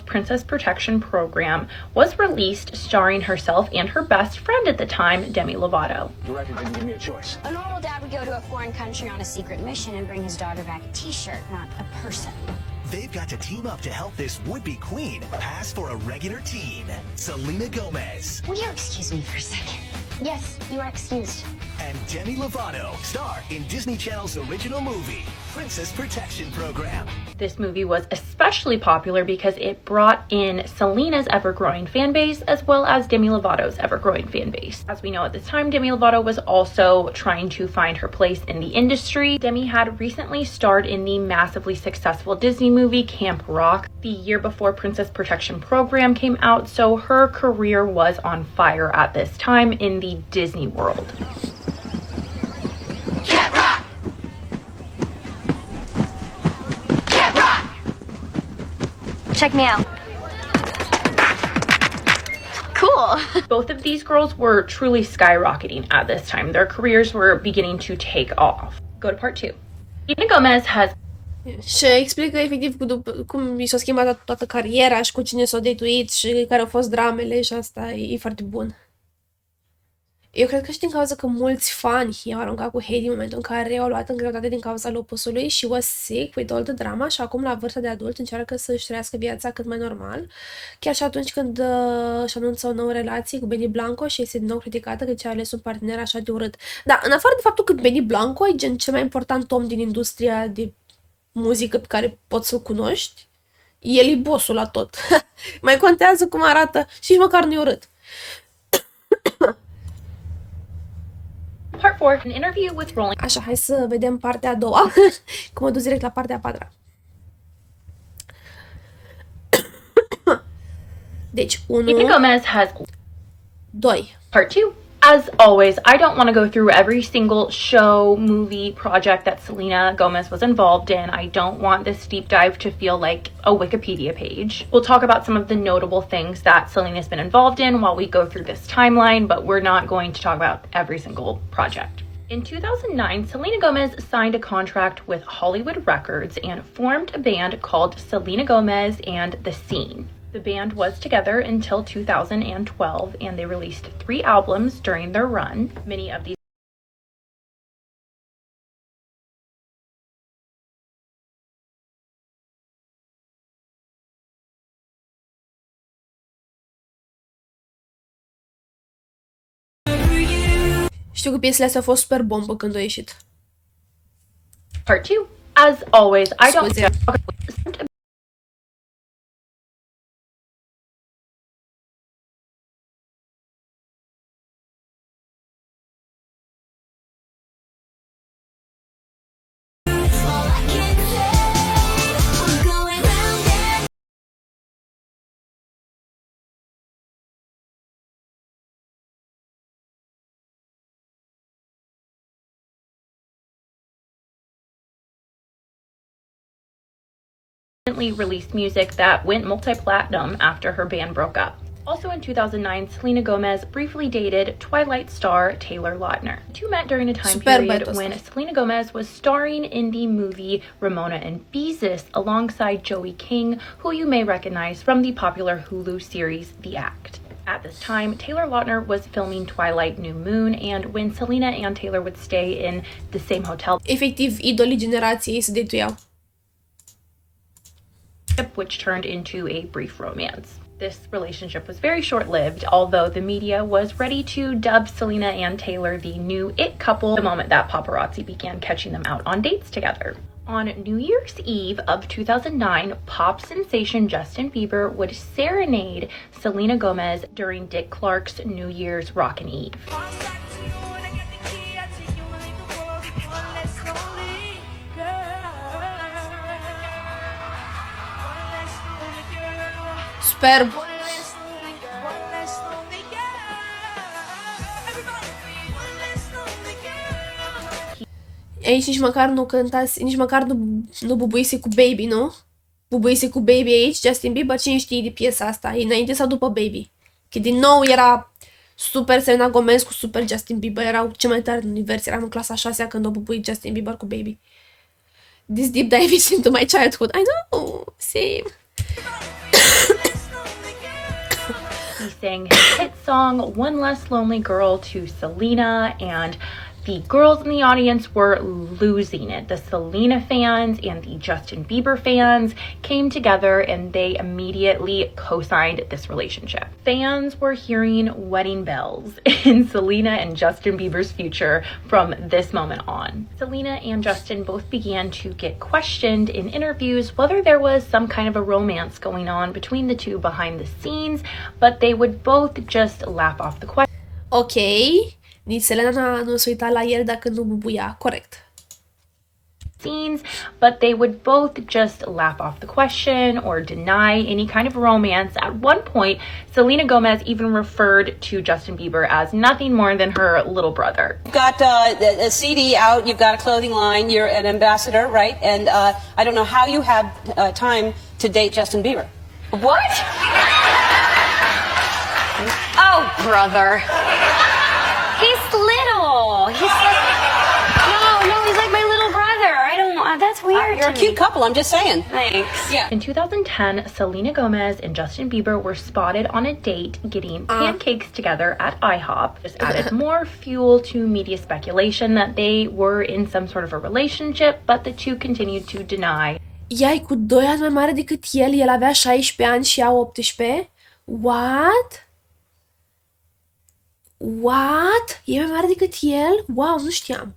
Princess Protection Program was released starring herself and her best friend at the time, Demi Lovato. Director didn't give me a choice. A normal dad would go to a foreign country on a secret mission and bring his daughter back a t-shirt, not a person. They've got to team up to help this would-be queen pass for a regular teen. Selena Gomez. Will you excuse me for a second? Yes, you are excused. And Demi Lovato star in Disney Channel's original movie, Princess Protection Program. This movie was especially popular because it brought in Selena's ever-growing fan base as well as Demi Lovato's ever-growing fan base. As we know at this time, Demi Lovato was also trying to find her place in the industry. Demi had recently starred in the massively successful Disney movie Camp Rock the year before Princess Protection Program came out, so her career was on fire at this time in the Disney world. Check me out. Cool. Both of these girls were truly skyrocketing at this time. Their careers were beginning to take off. Go to part 2. Selena Gomez has Și explică efectiv cum i s-a schimbat toată cariera și cu cine s-a datuit și care au fost dramele și asta e foarte bun. Eu cred că și din cauza că mulți fani i-au aruncat cu hate în momentul în care au luat în greutate din cauza lupusului și was sick with all the drama și acum la vârsta de adult încearcă să-și trăiască viața cât mai normal. Chiar și atunci când își anunță o nouă relație cu Benny Blanco și este din nou criticată că ce a ales un partener așa de urât. Dar în afară de faptul că Benny Blanco e gen cel mai important om din industria de muzică pe care poți să-l cunoști, el e bossul la tot. Mai contează cum arată și nici măcar nu-i urât. Part 4, an interview with Rolling. Așa, hai să vedem partea a doua. Cum mă duc direct la partea a patra. Deci, 1, Selena Gomez has 2. part 2. As always, I don't want to go through every single show, movie, project that Selena Gomez was involved in. I don't want this deep dive to feel like a Wikipedia page. We'll talk about some of the notable things that Selena's been involved in while we go through this timeline, but we're not going to talk about every single project. In 2009, Selena Gomez signed a contract with Hollywood Records and formed a band called Selena Gomez and the Scene. The band was together until 2012, and they released 3 albums during their run. Many of these Știu că piesele astea au fost super bombă când au ieșit. part 2. As always, I don't Scuze. released music that went multi-platinum after her band broke up. Also in 2009, Selena Gomez briefly dated Twilight star Taylor Lautner. The two met during a time period when Selena Gomez was starring in the movie Ramona and Beezus alongside Joey King, who you may recognize from the popular Hulu series The Act. At this time, Taylor Lautner was filming Twilight New Moon, and when Selena and Taylor would stay in the same hotel, Efectiv, idolii generației se datuiau. which turned into a brief romance. This relationship was very short-lived, although the media was ready to dub Selena and Taylor the new it couple the moment that paparazzi began catching them out on dates together. On New Year's Eve of 2009, pop sensation Justin Bieber would serenade Selena Gomez during Dick Clark's New Year's Rockin' Eve. Superb! Aici nici măcar nu cântați, nici măcar nu bubuise cu Baby, nu? Bubuise cu Baby aici, Justin Bieber, cine știe de piesa asta? E înainte sau după Baby? Că din nou era super Selena Gomez cu super Justin Bieber, erau cei mai tari în univers, eram în clasa 6-a când o bubuit Justin Bieber cu Baby. This deep dive is into my childhood. I know, same. He sang his hit song One Less Lonely Girl to Selena, and the girls in the audience were losing it. The Selena fans and the Justin Bieber fans came together and they immediately co-signed this relationship. Fans were hearing wedding bells in Selena and Justin Bieber's future from this moment on. Selena and Justin both began to get questioned in interviews whether there was some kind of a romance going on between the two behind the scenes, but they would both just laugh off the question. Ok. Nici Selena nu se uita la el dacă nu bubuia. Corect. But they would both just laugh off the question or deny any kind of romance. At one point, Selena Gomez even referred to Justin Bieber as nothing more than her little brother. You've got a CD out, you've got a clothing line, you're an ambassador, right? And I don't know how you have time to date Justin Bieber. What? Oh, brother. He's little. He's like my little brother. I don't know. That's weird. You're a cute couple, I'm just saying. Thanks. Yeah. In 2010, Selena Gomez and Justin Bieber were spotted on a date getting pancakes together at IHOP. This added more fuel to media speculation that they were in some sort of a relationship, but the two continued to deny. Ea e cu 2 ani mai mare decât el avea 16 ani și ea 18? What? What? E mai mare decât el? Wow, nu știam.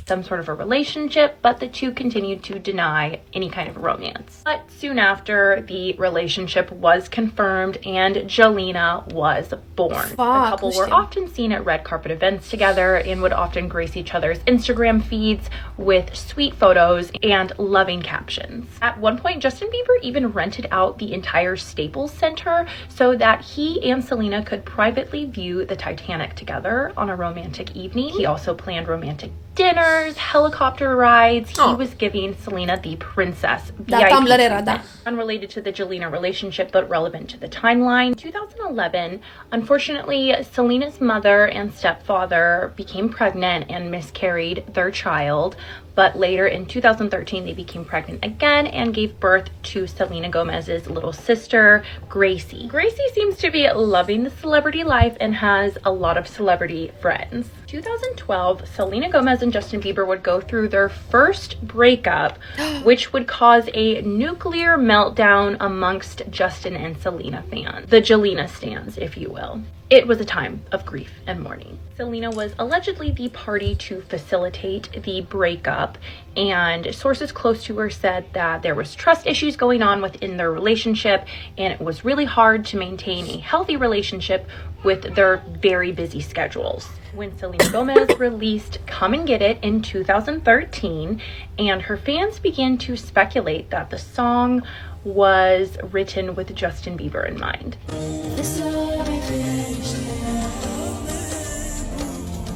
Some sort of a relationship, but the two continued to deny any kind of romance. But soon after, the relationship was confirmed and Jelena was born. The couple were often seen at red carpet events together and would often grace each other's Instagram feeds with sweet photos and loving captions. At one point, Justin Bieber even rented out the entire Staples Center so that he and Selena could privately view the Titanic together on a romantic evening. He also planned romantic dinners, helicopter rides. He was giving Selena the princess VIP treatment. Unrelated to the Jelena relationship, but relevant to the timeline. 2011, unfortunately, Selena's mother and stepfather became pregnant and miscarried their child. But later in 2013, they became pregnant again and gave birth to Selena Gomez's little sister, Gracie. Gracie seems to be loving the celebrity life and has a lot of celebrity friends. 2012, Selena Gomez and Justin Bieber would go through their first breakup, which would cause a nuclear meltdown amongst Justin and Selena fans. The Jelena stans, if you will. It was a time of grief and mourning. Selena was allegedly the party to facilitate the breakup, and sources close to her said that there was trust issues going on within their relationship, and it was really hard to maintain a healthy relationship with their very busy schedules. When Selena Gomez released Come and Get It in 2013, and her fans began to speculate that the song was written with Justin Bieber in mind.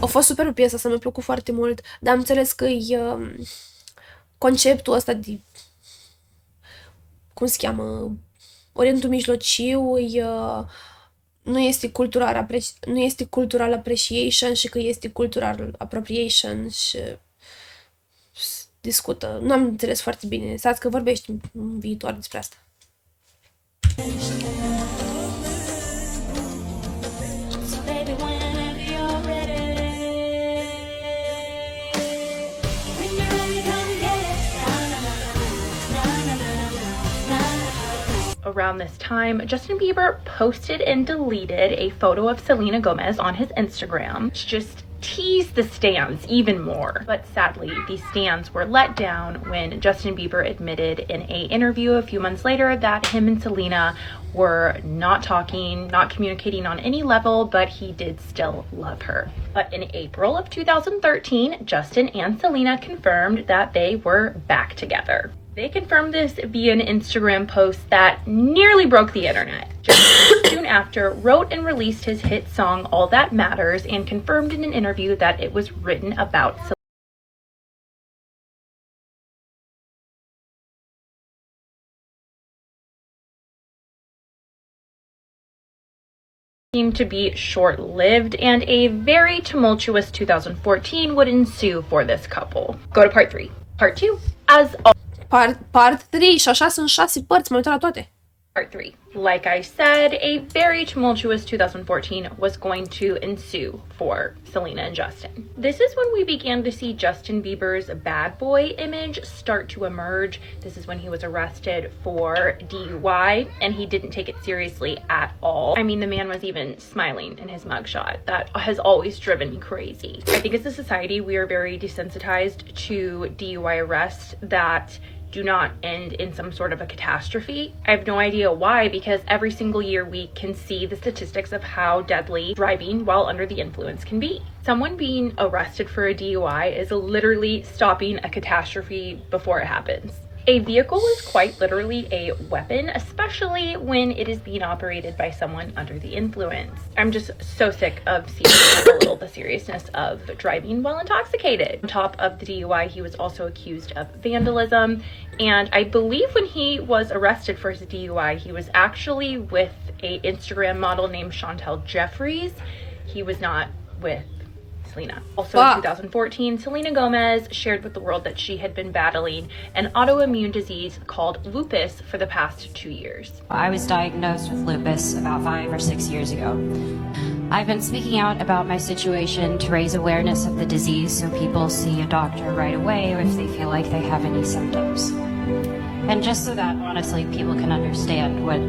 A fost super piesa asta, mi-a plăcut foarte mult, dar am înțeles că e conceptul ăsta de, cum se cheamă, Orientul Mijlociu, nu este cultural appreciation și că este cultural appropriation și discută. Nu am înțeles foarte bine. Stați că vorbești în viitor despre asta. around this time, Justin Bieber posted and deleted a photo of Selena Gomez on his Instagram, which just teased the stans even more. But sadly, the stans were let down when Justin Bieber admitted in an interview a few months later that him and Selena were not talking, not communicating on any level, but he did still love her. But in April of 2013, Justin and Selena confirmed that they were back together. They confirmed this via an Instagram post that nearly broke the internet. Justin soon after wrote and released his hit song All That Matters and confirmed in an interview that it was written about Selena. Seemed to be short-lived, and a very tumultuous 2014 would ensue for this couple. Go to part 3. Part 2. Part 3 și așa sunt 6 părți, m-am uitat la toate. Part 3. Like I said, a very tumultuous 2014 was going to ensue for Selena and Justin. This is when we began to see Justin Bieber's bad boy image start to emerge. This is when he was arrested for DUI, and he didn't take it seriously at all. I mean, the man was even smiling in his mugshot. That has always driven me crazy. I think as a society, we are very desensitized to DUI arrests that do not end in some sort of a catastrophe. I have no idea why, because every single year we can see the statistics of how deadly driving while under the influence can be. Someone being arrested for a DUI is literally stopping a catastrophe before it happens. A vehicle is quite literally a weapon, especially when it is being operated by someone under the influence. I'm just so sick of seeing how little the seriousness of driving while intoxicated. On top of the DUI, he was also accused of vandalism, and I believe when he was arrested for his DUI, he was actually with an Instagram model named Chantel Jeffries. He was not with Selena. Also in 2014, Selena Gomez shared with the world that she had been battling an autoimmune disease called lupus for the past 2 years. I was diagnosed with lupus about 5 or 6 years ago. I've been speaking out about my situation to raise awareness of the disease so people see a doctor right away if they feel like they have any symptoms. And just so that, honestly, people can understand what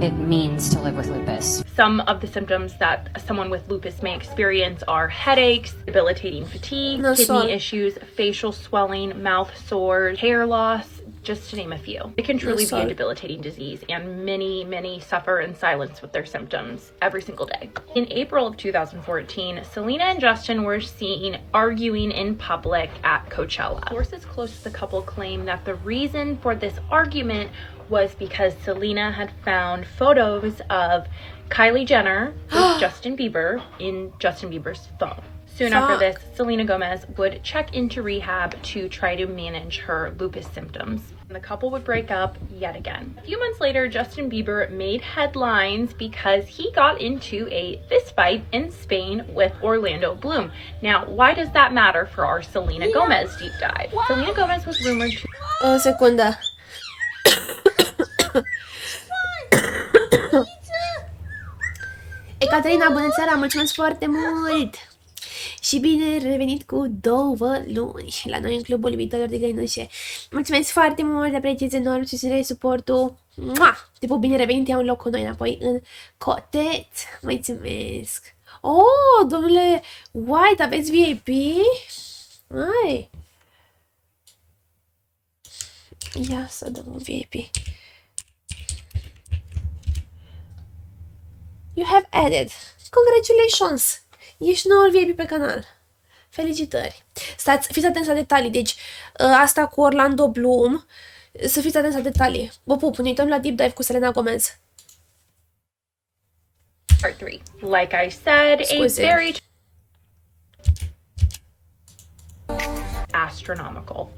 it means to live with lupus. Some of the symptoms that someone with lupus may experience are headaches, debilitating fatigue, kidney issues, facial swelling, mouth sores, hair loss, just to name a few. It can truly be a debilitating disease, and many suffer in silence with their symptoms every single day. In April of 2014, Selena and Justin were seen arguing in public at Coachella. Sources close to the couple claim that the reason for this argument was because Selena had found photos of Kylie Jenner with Justin Bieber in Justin Bieber's phone. Soon after this, Selena Gomez would check into rehab to try to manage her lupus symptoms. And the couple would break up yet again. A few months later, Justin Bieber made headlines because he got into a fistfight in Spain with Orlando Bloom. Now, why does that matter for our Selena Gomez deep dive? Selena Gomez was rumored to... O secundă. Ecaterina, bună seara, mulțumesc foarte mult! Și bine revenit cu 2 luni la noi în clubul iubitorilor de găinușe. Mulțumesc foarte mult, apreciez enorm susținerea, suportul. Tipul bine revenit, iau un loc cu noi înapoi în coteț. Mulțumesc! Oh, domnule White, aveți VIP? Hai! Ia să dăm un VIP. You have added. Congratulations! Ești noul VIP pe canal. Felicitări. Fiți atenți la detalii. Deci, asta cu Orlando Bloom, să fiți atenți la detalii. Vă pup, ne uităm la deep dive cu Selena Gomez. Part 3. Like I said, a very astronomical.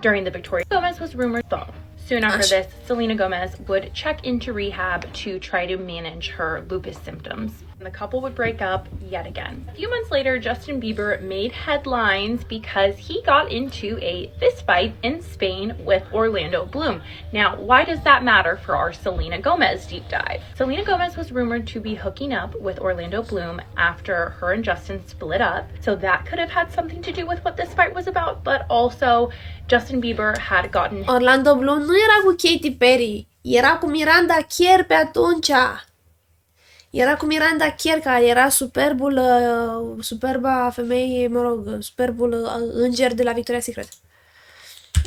During the Victoria Gomez was rumored phone. Soon after this, Selena Gomez would check into rehab to try to manage her lupus symptoms. And the couple would break up yet again. A few months later, Justin Bieber made headlines because he got into a fistfight in Spain with Orlando Bloom. Now, why does that matter for our Selena Gomez deep dive? Selena Gomez was rumored to be hooking up with Orlando Bloom after her and Justin split up. So that could have had something to do with what this fight was about, but also Justin Bieber had gotten... Orlando Bloom nu era cu Katy Perry. Era cu Miranda Kerr pe atunci. Era cu Miranda Kerr, care era superba femeie, mă rog, superbul înger de la Victoria's Secret.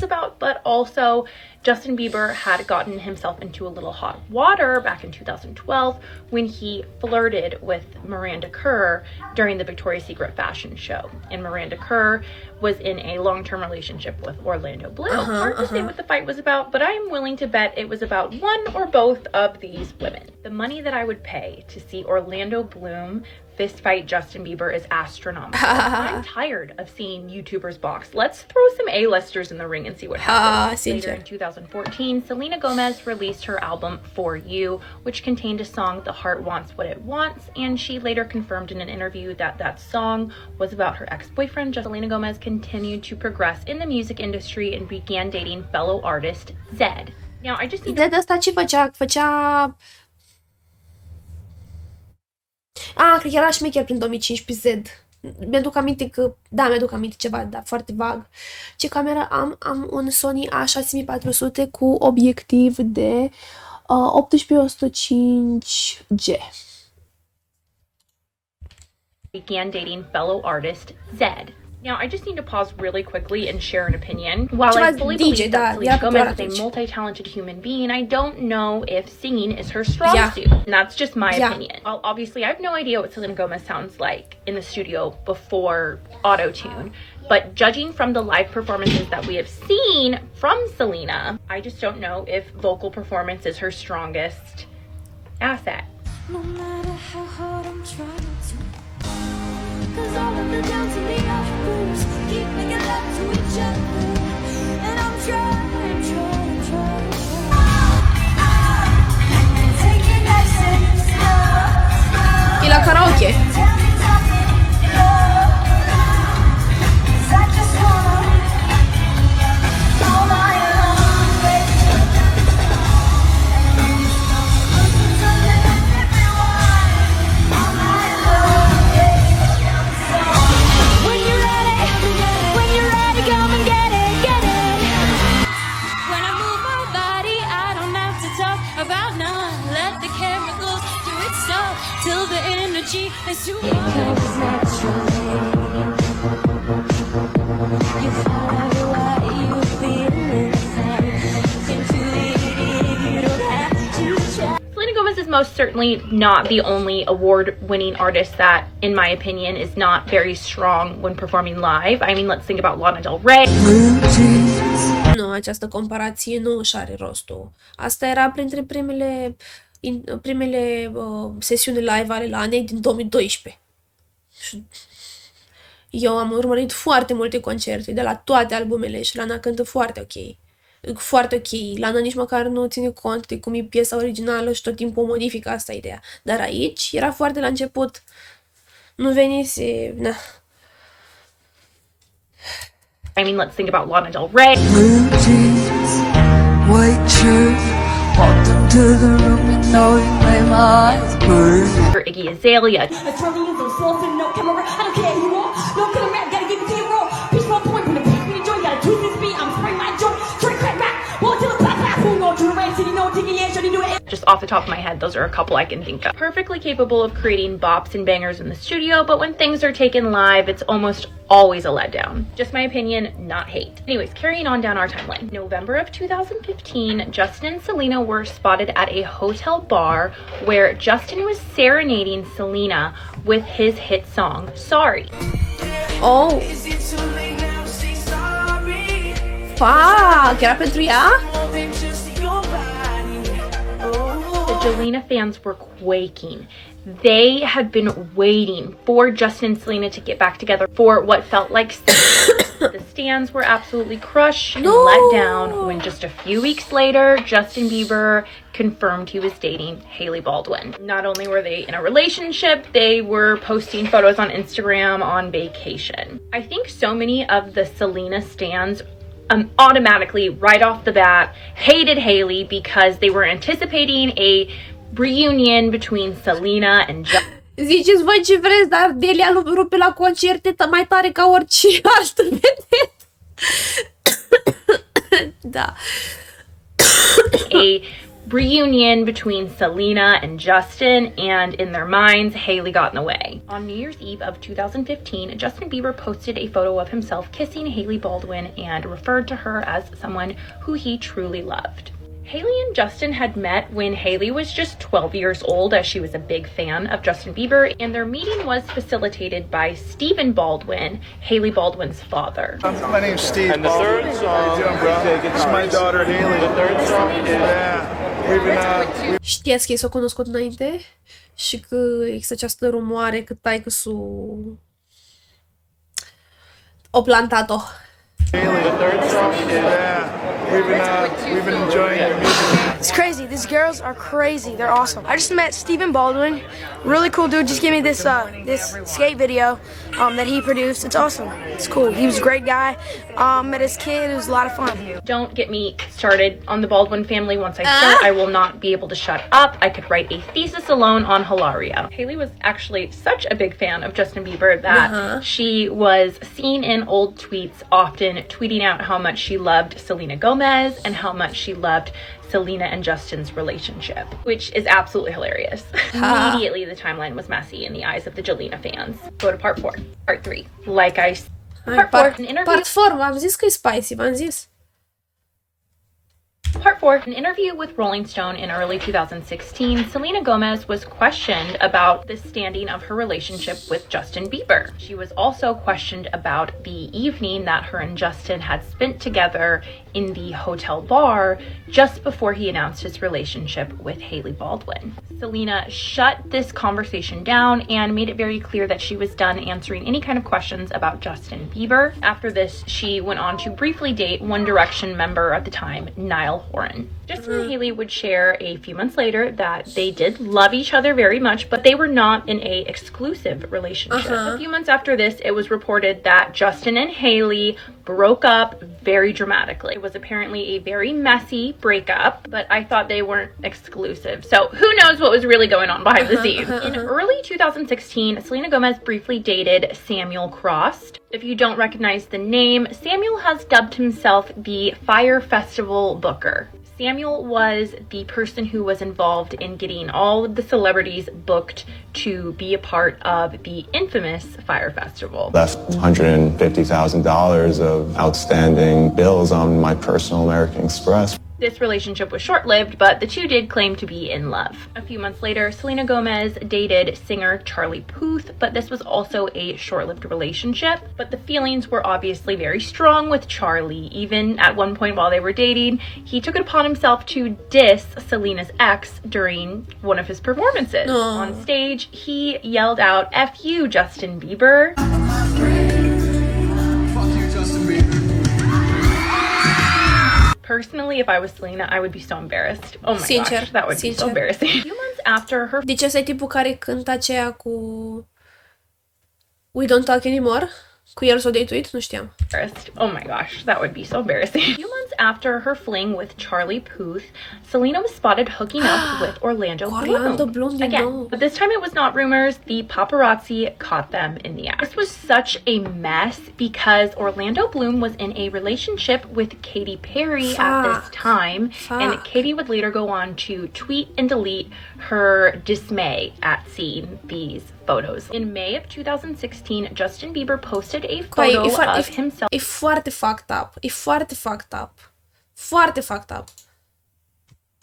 About, but also Justin Bieber had gotten himself into a little hot water back in 2012 when he flirted with Miranda Kerr during the Victoria's Secret fashion show. And Miranda Kerr was in a long-term relationship with Orlando Bloom. Hard to say what the fight was about, but I'm willing to bet it was about one or both of these women. The money that I would pay to see Orlando Bloom fist fight Justin Bieber is astronomical. I'm tired of seeing YouTubers box. Let's throw some A-listers in the ring and see what happens. Later in 2014, Selena Gomez released her album For You, which contained a song, The Heart Wants What It Wants, and she later confirmed in an interview that that song was about her ex-boyfriend. Selena Gomez continued to progress in the music industry and began dating fellow artist Zedd. Now, I just need Zedd asta ce făcea? Cred că era șmecher prin 2015 Zedd. Mi-aduc aminte că... Da, mi-aduc aminte ceva, dar foarte vag. Ce cameră am? Am un Sony A6400 cu obiectiv de 18-105G. Began dating fellow artist Zedd. Now, I just need to pause really quickly and share an opinion. While I fully believe that Selena Gomez is a multi-talented human being, I don't know if singing is her strong suit. And that's just my opinion. Well, obviously, I have no idea what Selena Gomez sounds like in the studio before auto-tune. But judging from the live performances that we have seen from Selena, I just don't know if vocal performance is her strongest asset. No matter how hard I'm trying to, 'cause all of the downs and the ups keep making love to each other, and I'm trying. Take it nice and slow. E la karaoke. Selena Gomez is most certainly not the only award-winning artist that, in my opinion, is not very strong when performing live. I mean, let's think about Lana Del Rey. Nu, această comparație nu își are rostul. Asta era printre primele sesiuni live ale Lanei din 2012. Eu am urmărit foarte multe concerte de la toate albumele și Lana cântă foarte ok. Foarte ok. Lana nici măcar nu ține cont de cum e piesa originală și tot timpul modifică, asta ideea. Dar aici era foarte la început. Nu venise... Na. I mean, let's think about Lana Del Rey. White shirt, walked into the room and know you made my eyes burn. Or Iggy Azalea. I don't care who you are. No killer rap, gotta give it to you raw. Pitch my point, when the pitch me the joy, gotta twist this beat. I'm spraying my joint, straight crack back. Walk till the clap clap. Who know to the rain city, no digging yeah, shorty do it. Just off the top of my head, those are a couple I can think of. Perfectly capable of creating bops and bangers in the studio, but when things are taken live, it's almost always a letdown. Just my opinion, not hate. Anyways, carrying on down our timeline. November of 2015, Justin and Selena were spotted at a hotel bar where Justin was serenading Selena with his hit song, Sorry. Oh! Fuck! Era pentru ea? The Jelena fans were quaking. They had been waiting for Justin and Selena to get back together for what felt like the stands were absolutely crushed and let down when just a few weeks later, Justin Bieber confirmed he was dating Hailey Baldwin. Not only were they in a relationship, they were posting photos on Instagram on vacation. I think so many of the Selena stans automatically, right off the bat, hated Hailey because they were anticipating a reunion between Selena and Justin. Ziceți voi ce vreți, dar Delia rupe la concerte mai tare ca orice altă vedetă. Da. A reunion between Selena and Justin, and in their minds, Hailey got in the way. On New Year's Eve of 2015, Justin Bieber posted a photo of himself kissing Hailey Baldwin and referred to her as someone who he truly loved. Hailey and Justin had met when Hailey was just 12 years old, as she was a big fan of Justin Bieber, and their meeting was facilitated by Stephen Baldwin, Hailey Baldwin's father. My name's Steve. And the third song, this is my daughter Hailey. The third song, Știați că ei s-au cunoscut înainte? Și că există această rumoare că taică-su o plantat-o. Hailey, the third song, we've been enjoying your music. It's crazy. These girls are crazy. They're awesome. I just met Stephen Baldwin. Really cool dude. Just gave me this this skate video that he produced. It's awesome. It's cool. He was a great guy. Met his kid. It was a lot of fun. Don't get me started on the Baldwin family. Once I start, I will not be able to shut up. I could write a thesis alone on Hilaria. Hailey was actually such a big fan of Justin Bieber that she was seen in old tweets often tweeting out how much she loved Selena Gomez and how much she loved Selena and Justin's relationship, which is absolutely hilarious. Immediately, the timeline was messy in the eyes of the Jelena fans. Go to part 4. Part 3. Like I said, part 4, an interview. Part 4, v-am zis că e spicy, v-am zis. Part 4, an interview with Rolling Stone in early 2016, Selena Gomez was questioned about the standing of her relationship with Justin Bieber. She was also questioned about the evening that her and Justin had spent together in the hotel bar just before he announced his relationship with Hailey Baldwin. Selena shut this conversation down and made it very clear that she was done answering any kind of questions about Justin Bieber. After this, she went on to briefly date One Direction member at the time, Niall Horan. Justin and Hailey would share a few months later that they did love each other very much, but they were not in a exclusive relationship. A few months after this, it was reported that Justin and Hailey broke up very dramatically. It was apparently a very messy breakup, but I thought they weren't exclusive. So who knows what was really going on behind the scenes. In early 2016, Selena Gomez briefly dated Samuel Cross. If you don't recognize the name, Samuel has dubbed himself the Fire Festival Booker. Samuel was the person who was involved in getting all of the celebrities booked to be a part of the infamous Fire Festival. Left $150,000 of outstanding bills on my personal American Express. This relationship was short-lived, but the two did claim to be in love. A few months later, Selena Gomez dated singer Charlie Puth, but this was also a short-lived relationship. But the feelings were obviously very strong with Charlie. Even at one point while they were dating, he took it upon himself to diss Selena's ex during one of his performances. On stage, he yelled out, "F you, Justin Bieber." Personally, if I was Selena, I would be so embarrassed. Oh my gosh, that would be so embarrassing. A few months after her... Deci ăsta e tipul care cântă aceea cu We Don't Talk Anymore? Cu el s-o date-uit? Nu știam. Oh my gosh, that would be so embarrassing. A few months after her fling with Charlie Puth, Selena was spotted hooking up with Orlando Bloom. Again, but this time it was not rumors. The paparazzi caught them in the act. This was such a mess because Orlando Bloom was in a relationship with Katy Perry at this time, and Katy would later go on to tweet and delete her dismay at seeing these photos. In May of 2016, Justin Bieber posted a photo of himself. E foarte fucked up. E foarte fucked up. Foarte fucked up.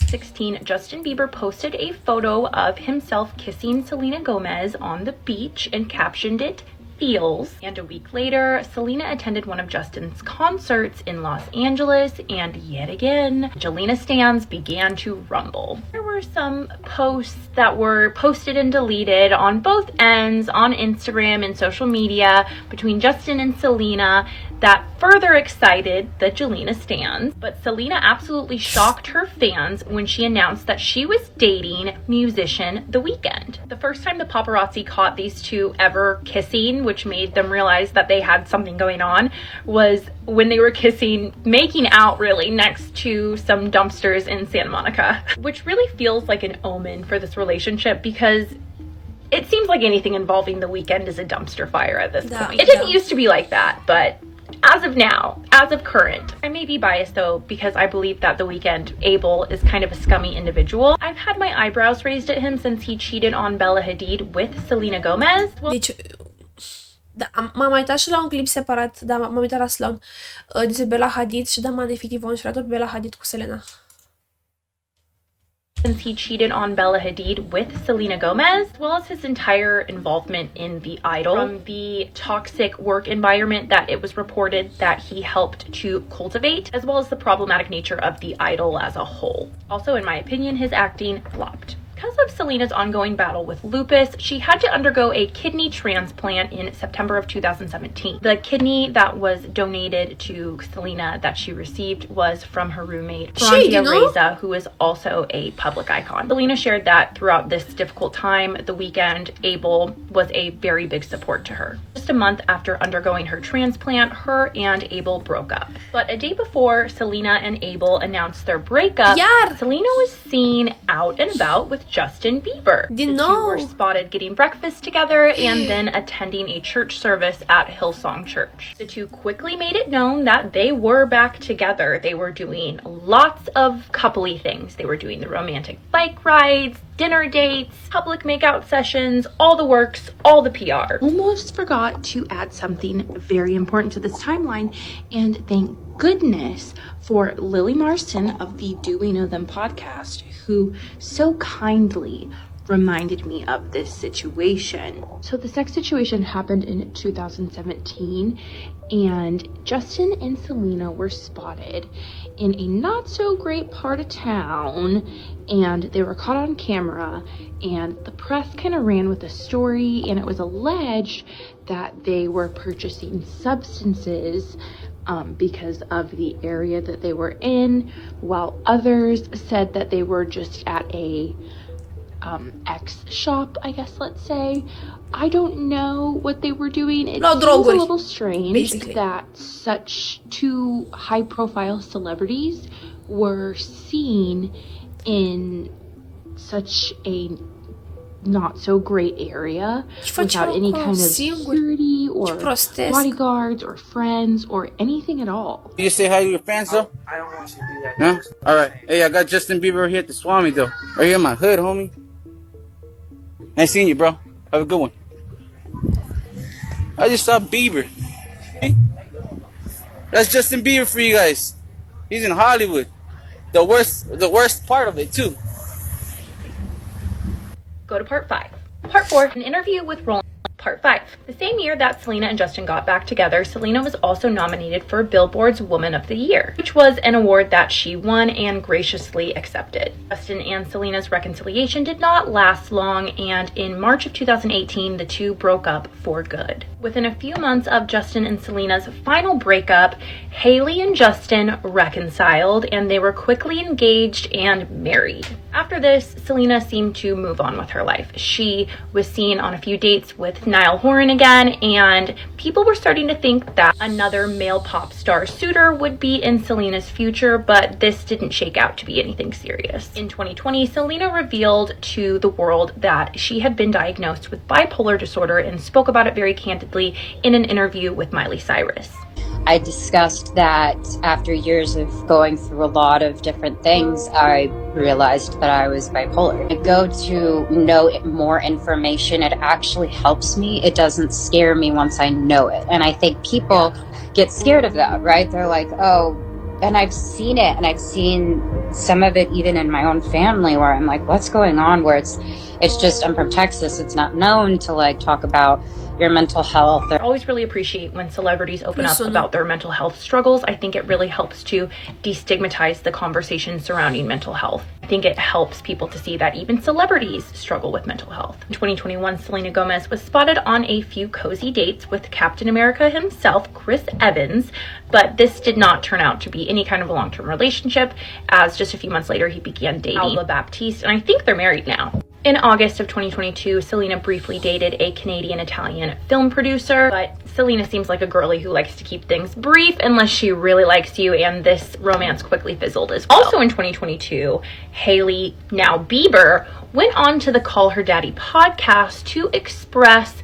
16, Justin Bieber posted a photo of himself kissing Selena Gomez on the beach and captioned it, "Feels." And a week later, Selena attended one of Justin's concerts in Los Angeles, and yet again, Jelena stans began to rumble. There were some posts that were posted and deleted on both ends on Instagram and social media between Justin and Selena that further excited the Jelena stans, but Selena absolutely shocked her fans when she announced that she was dating musician The Weeknd. The first time the paparazzi caught these two ever kissing, which made them realize that they had something going on, was when they were kissing, making out really, next to some dumpsters in Santa Monica, which really feels like an omen for this relationship because it seems like anything involving The Weeknd is a dumpster fire at this point. It didn't used to be like that, but as of now, as of current. I may be biased though, because I believe that The Weeknd, Abel, is kind of a scummy individual. I've had my eyebrows raised at him since he cheated on Bella Hadid with Selena Gomez. Well, deci, da, m-am uitat și la un clip separat, da, m-am uitat la Slon, despre Bella Hadid și da, m-am efectiv înșurat pe Bella Hadid cu Selena. Since he cheated on Bella Hadid with Selena Gomez, as well as his entire involvement in The Idol, from the toxic work environment that it was reported that he helped to cultivate, as well as the problematic nature of The Idol as a whole. Also, in my opinion, his acting flopped. Because of Selena's ongoing battle with lupus, she had to undergo a kidney transplant in September of 2017. The kidney that was donated to Selena that she received was from her roommate, Frantia Reza, who is also a public icon. Selena shared that throughout this difficult time, The Weeknd, Abel, was a very big support to her. Just a month after undergoing her transplant, her and Abel broke up. But a day before Selena and Abel announced their breakup, Selena was seen out and about with Justin Bieber. The two were spotted getting breakfast together and then attending a church service at Hillsong Church. The two quickly made it known that they were back together. They were doing lots of coupley things. They were doing the romantic bike rides, dinner dates, public makeout sessions, all the works, all the PR. Almost forgot to add something very important to this timeline, and thank goodness for Lily Marston of the Do We Know Them podcast, who so kindly reminded me of this situation. So the sex situation happened in 2017, and Justin and Selena were spotted in a not so great part of town, and they were caught on camera, and the press kind of ran with the story, and it was alleged that they were purchasing substances because of the area that they were in, while others said that they were just at a X shop, I guess, let's say. I don't know what they were doing. It seems a little strange that such two high-profile celebrities were seen in such a not so great area without any kind of security or bodyguards or friends or anything at all. You say hi to your fans though? I don't want you to do that. No? Alright. Hey, I got Justin Bieber here at the Swami though. Right here in my hood, homie. Nice seeing you, bro. Have a good one. I just saw Bieber. That's Justin Bieber for you guys. He's in Hollywood. The worst part of it too. Go to part 5. Part 4, an interview with Rolling. Part 5. The same year that Selena and Justin got back together, Selena was also nominated for Billboard's Woman of the Year, which was an award that she won and graciously accepted. Justin and Selena's reconciliation did not last long, and in March of 2018, the two broke up for good. Within a few months of Justin and Selena's final breakup, Hailey and Justin reconciled, and they were quickly engaged and married. After this, Selena seemed to move on with her life. She was seen on a few dates with Niall Horan again, and people were starting to think that another male pop star suitor would be in Selena's future, but this didn't shake out to be anything serious. In 2020, Selena revealed to the world that she had been diagnosed with bipolar disorder and spoke about it very candidly in an interview with Miley Cyrus. I discussed that after years of going through a lot of different things, I realized that I was bipolar. I go to know more information. It actually helps me. It doesn't scare me once I know it. And I think people get scared of that, right? They're like, oh, and I've seen it, and I've seen some of it even in my own family where I'm like, what's going on? Where it's just, I'm from Texas. It's not known to like talk about your mental health. I always really appreciate when celebrities open up about their mental health struggles. I think it really helps to destigmatize the conversation surrounding mental health. I think it helps people to see that even celebrities struggle with mental health. In 2021, Selena Gomez was spotted on a few cozy dates with Captain America himself, Chris Evans, but this did not turn out to be any kind of a long-term relationship, as just a few months later he began dating Alba Baptiste, and I think they're married now. In August of 2022, Selena briefly dated a Canadian-Italian film producer, but Selena seems like a girly who likes to keep things brief unless she really likes you, and this romance quickly fizzled as well. Also in 2022, Hailey, now Bieber, went on to the Call Her Daddy podcast to express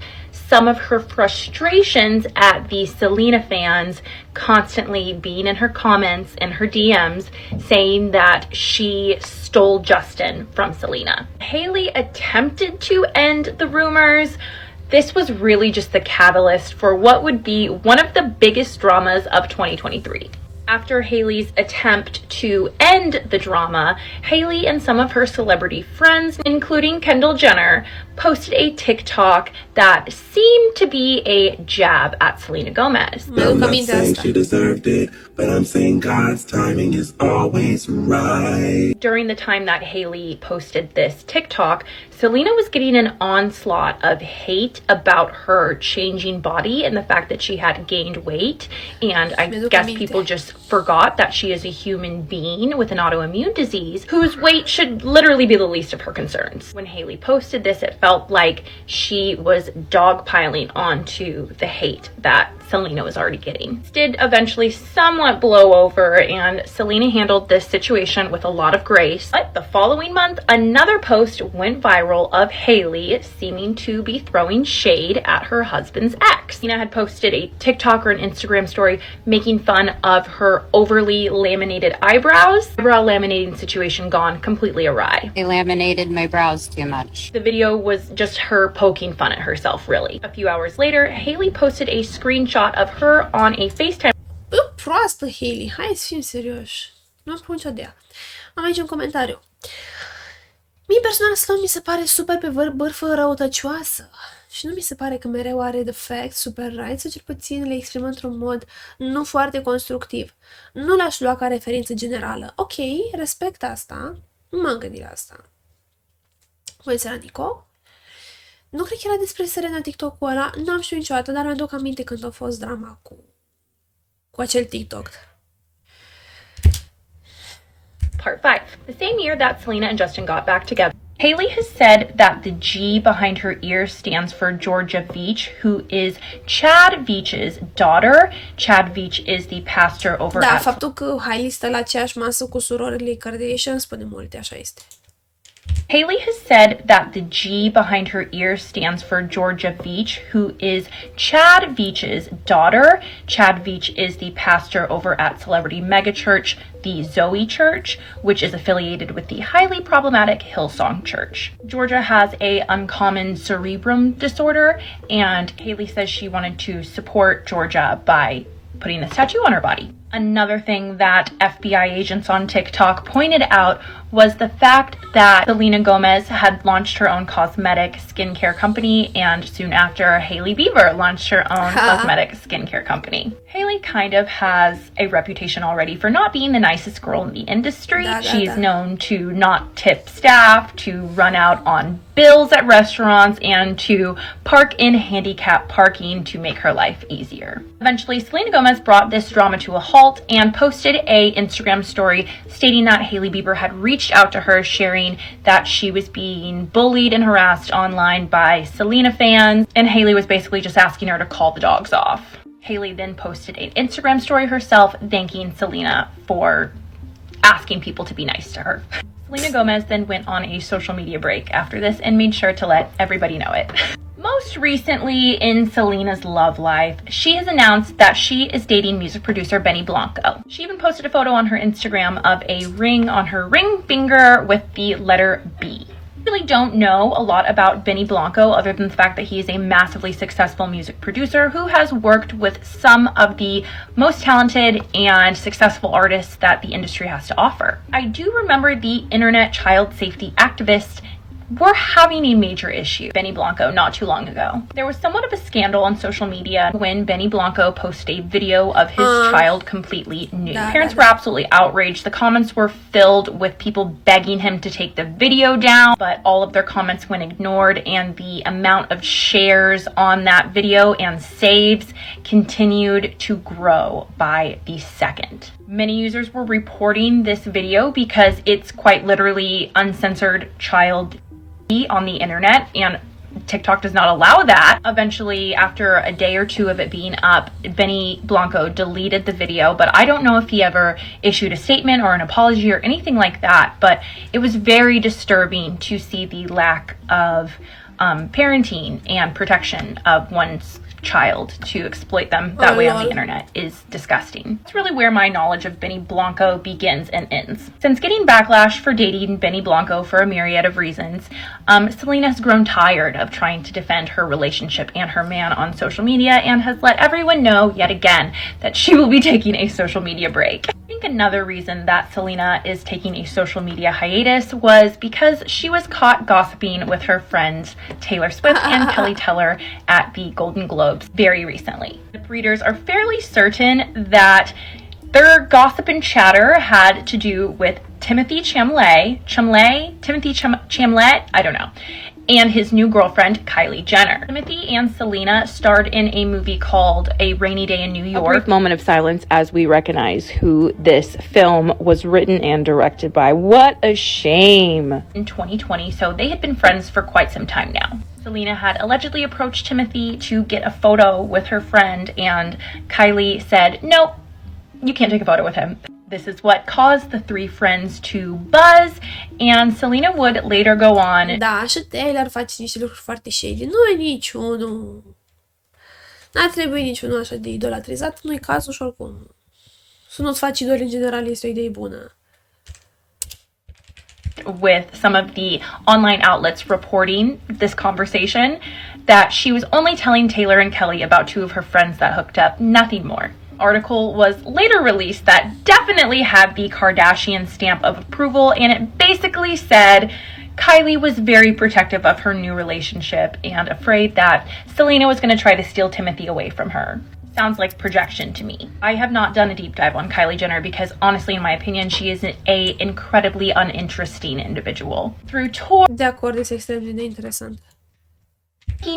some of her frustrations at the Selena fans constantly being in her comments and her DMs saying that she stole Justin from Selena. Hailey attempted to end the rumors. This was really just the catalyst for what would be one of the biggest dramas of 2023. After Hailey's attempt to end the drama, Hailey and some of her celebrity friends, including Kendall Jenner, posted a TikTok that seemed to be a jab at Selena Gomez. I'm not saying she deserved it, but I'm saying God's timing is always right. During the time that Hailey posted this TikTok, Selena was getting an onslaught of hate about her changing body and the fact that she had gained weight. And I guess people just forgot that she is a human being with an autoimmune disease whose weight should literally be the least of her concerns. When Hailey posted this, it felt like she was dogpiling onto the hate that Selena was already getting. This did eventually somewhat blow over, and Selena handled this situation with a lot of grace. But the following month, another post went viral of Hailey seeming to be throwing shade at her husband's ex. Selena had posted a TikTok or an Instagram story making fun of her overly laminated eyebrows. Eyebrow laminating situation gone completely awry. They laminated my brows too much. The video was just her poking fun at herself, really. A few hours later, Hailey posted a screenshot of her on a FaceTime. Proastă, Hailey. Hai să fim serioși. Nu am nicio idee. Am aici un comentariu. Mie personal Sloan mi se pare super pe bârfă răutăcioasă. Și nu mi se pare că mereu are defect, super right, sau cel puțin le exprimă într-un mod nu foarte constructiv. Nu l-aș lua ca referință generală. Ok, respect asta. Nu m-am gândit la asta. Voi ți-era Nico? Nu cred că era despre Serena TikTok-ul ăla, nu am știut niciodată, dar mi-aduc aminte când a fost drama cu acel TikTok. Part 5. The same year that Selena and Justin got back together, Hailey has said that the G behind her ear stands for Georgia Veach, who is Chad Veach's daughter. Chad Veach is the pastor over Da, at... faptul că Hailey stă la aceeași masă cu surorile Kardashian spune multe, așa este. Hailey has said that the G behind her ear stands for Georgia Veach, who is Chad Veach's daughter. Chad Veach is the pastor over at celebrity megachurch, the Zoe Church, which is affiliated with the highly problematic Hillsong Church. Georgia has a uncommon cerebrum disorder, and Hailey says she wanted to support Georgia by putting this tattoo on her body. Another thing that FBI agents on TikTok pointed out was the fact that Selena Gomez had launched her own cosmetic skincare company, and soon after, Hailey Bieber launched her own cosmetic skincare company. Hailey kind of has a reputation already for not being the nicest girl in the industry. She's known to not tip staff, to run out on bills at restaurants, and to park in handicap parking to make her life easier. Eventually, Selena Gomez brought this drama to a halt and posted a Instagram story stating that Hailey Bieber had reached out to her, sharing that she was being bullied and harassed online by Selena fans, and Hailey was basically just asking her to call the dogs off. Hailey then posted an Instagram story herself thanking Selena for asking people to be nice to her. Selena Gomez then went on a social media break after this and made sure to let everybody know it. Most recently in Selena's love life, she has announced that she is dating music producer Benny Blanco. She even posted a photo on her Instagram of a ring on her ring finger with the letter B. I really don't know a lot about Benny Blanco other than the fact that he is a massively successful music producer who has worked with some of the most talented and successful artists that the industry has to offer. I do remember the internet child safety activists were having a major issue, Benny Blanco, not too long ago. There was somewhat of a scandal on social media when Benny Blanco posted a video of his child completely nude. Parents were absolutely outraged. The comments were filled with people begging him to take the video down, but all of their comments went ignored, and the amount of shares on that video and saves continued to grow by the second. Many users were reporting this video because it's quite literally uncensored child on the internet, and TikTok does not allow that. Eventually, after a day or two of it being up, Benny Blanco deleted the video, but I don't know if he ever issued a statement or an apology or anything like that, but it was very disturbing to see the lack of parenting and protection of one's child to exploit them that way on the internet is disgusting. It's really where my knowledge of Benny Blanco begins and ends. Since getting backlash for dating Benny Blanco for a myriad of reasons, Selena has grown tired of trying to defend her relationship and her man on social media and has let everyone know yet again that she will be taking a social media break. I think another reason that Selena is taking a social media hiatus was because she was caught gossiping with her friends Taylor Swift and Kelly Teller at the Golden Globes very recently. The readers are fairly certain that their gossip and chatter had to do with Timothy Chalamet, I don't know, and his new girlfriend, Kylie Jenner. Timothy and Selena starred in a movie called A Rainy Day in New York. A brief moment of silence as we recognize who this film was written and directed by. What a shame. In 2020, so they had been friends for quite some time now. Selena had allegedly approached Timothy to get a photo with her friend, and Kylie said, nope, you can't take a photo with him. This is what caused the three friends to buzz, and Selena would later go on. Da, și Taylor face niște lucruri foarte shady. Nu e niciunul. N-ar trebui niciunul așa de idolatrizat, nu-i cazul și oricum. Să nu-ți faci idoli în general este o idee bună. With some of the online outlets reporting this conversation, that she was only telling Taylor and Kelly about two of her friends that hooked up, nothing more. Article was later released that definitely had the Kardashian stamp of approval, and it basically said Kylie was very protective of her new relationship and afraid that Selena was going to try to steal Timothy away from her. Sounds like projection to me. I have not done a deep dive on Kylie Jenner because honestly, in my opinion, she is a incredibly uninteresting individual. Through tour, De acord, este extrem de neinteresant.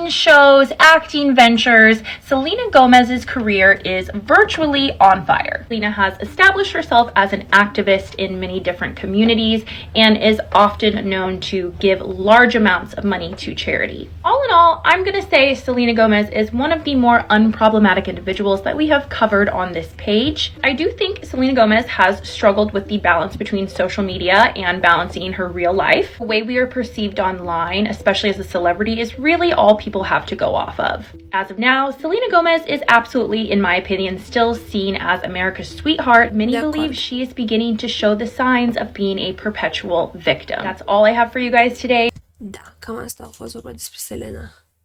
shows, acting ventures, Selena Gomez's career is virtually on fire. Selena has established herself as an activist in many different communities and is often known to give large amounts of money to charity. All in all, I'm going to say Selena Gomez is one of the more unproblematic individuals that we have covered on this page. I do think Selena Gomez has struggled with the balance between social media and balancing her real life. The way we are perceived online, especially as a celebrity, is really all people have to go off of. As of now, Selena Gomez is absolutely, in my opinion, still seen as America's sweetheart. Many believe she is beginning to show the signs of being a perpetual victim. That's all I have for you guys today. Da, cam asta a fost vorba despre Selena.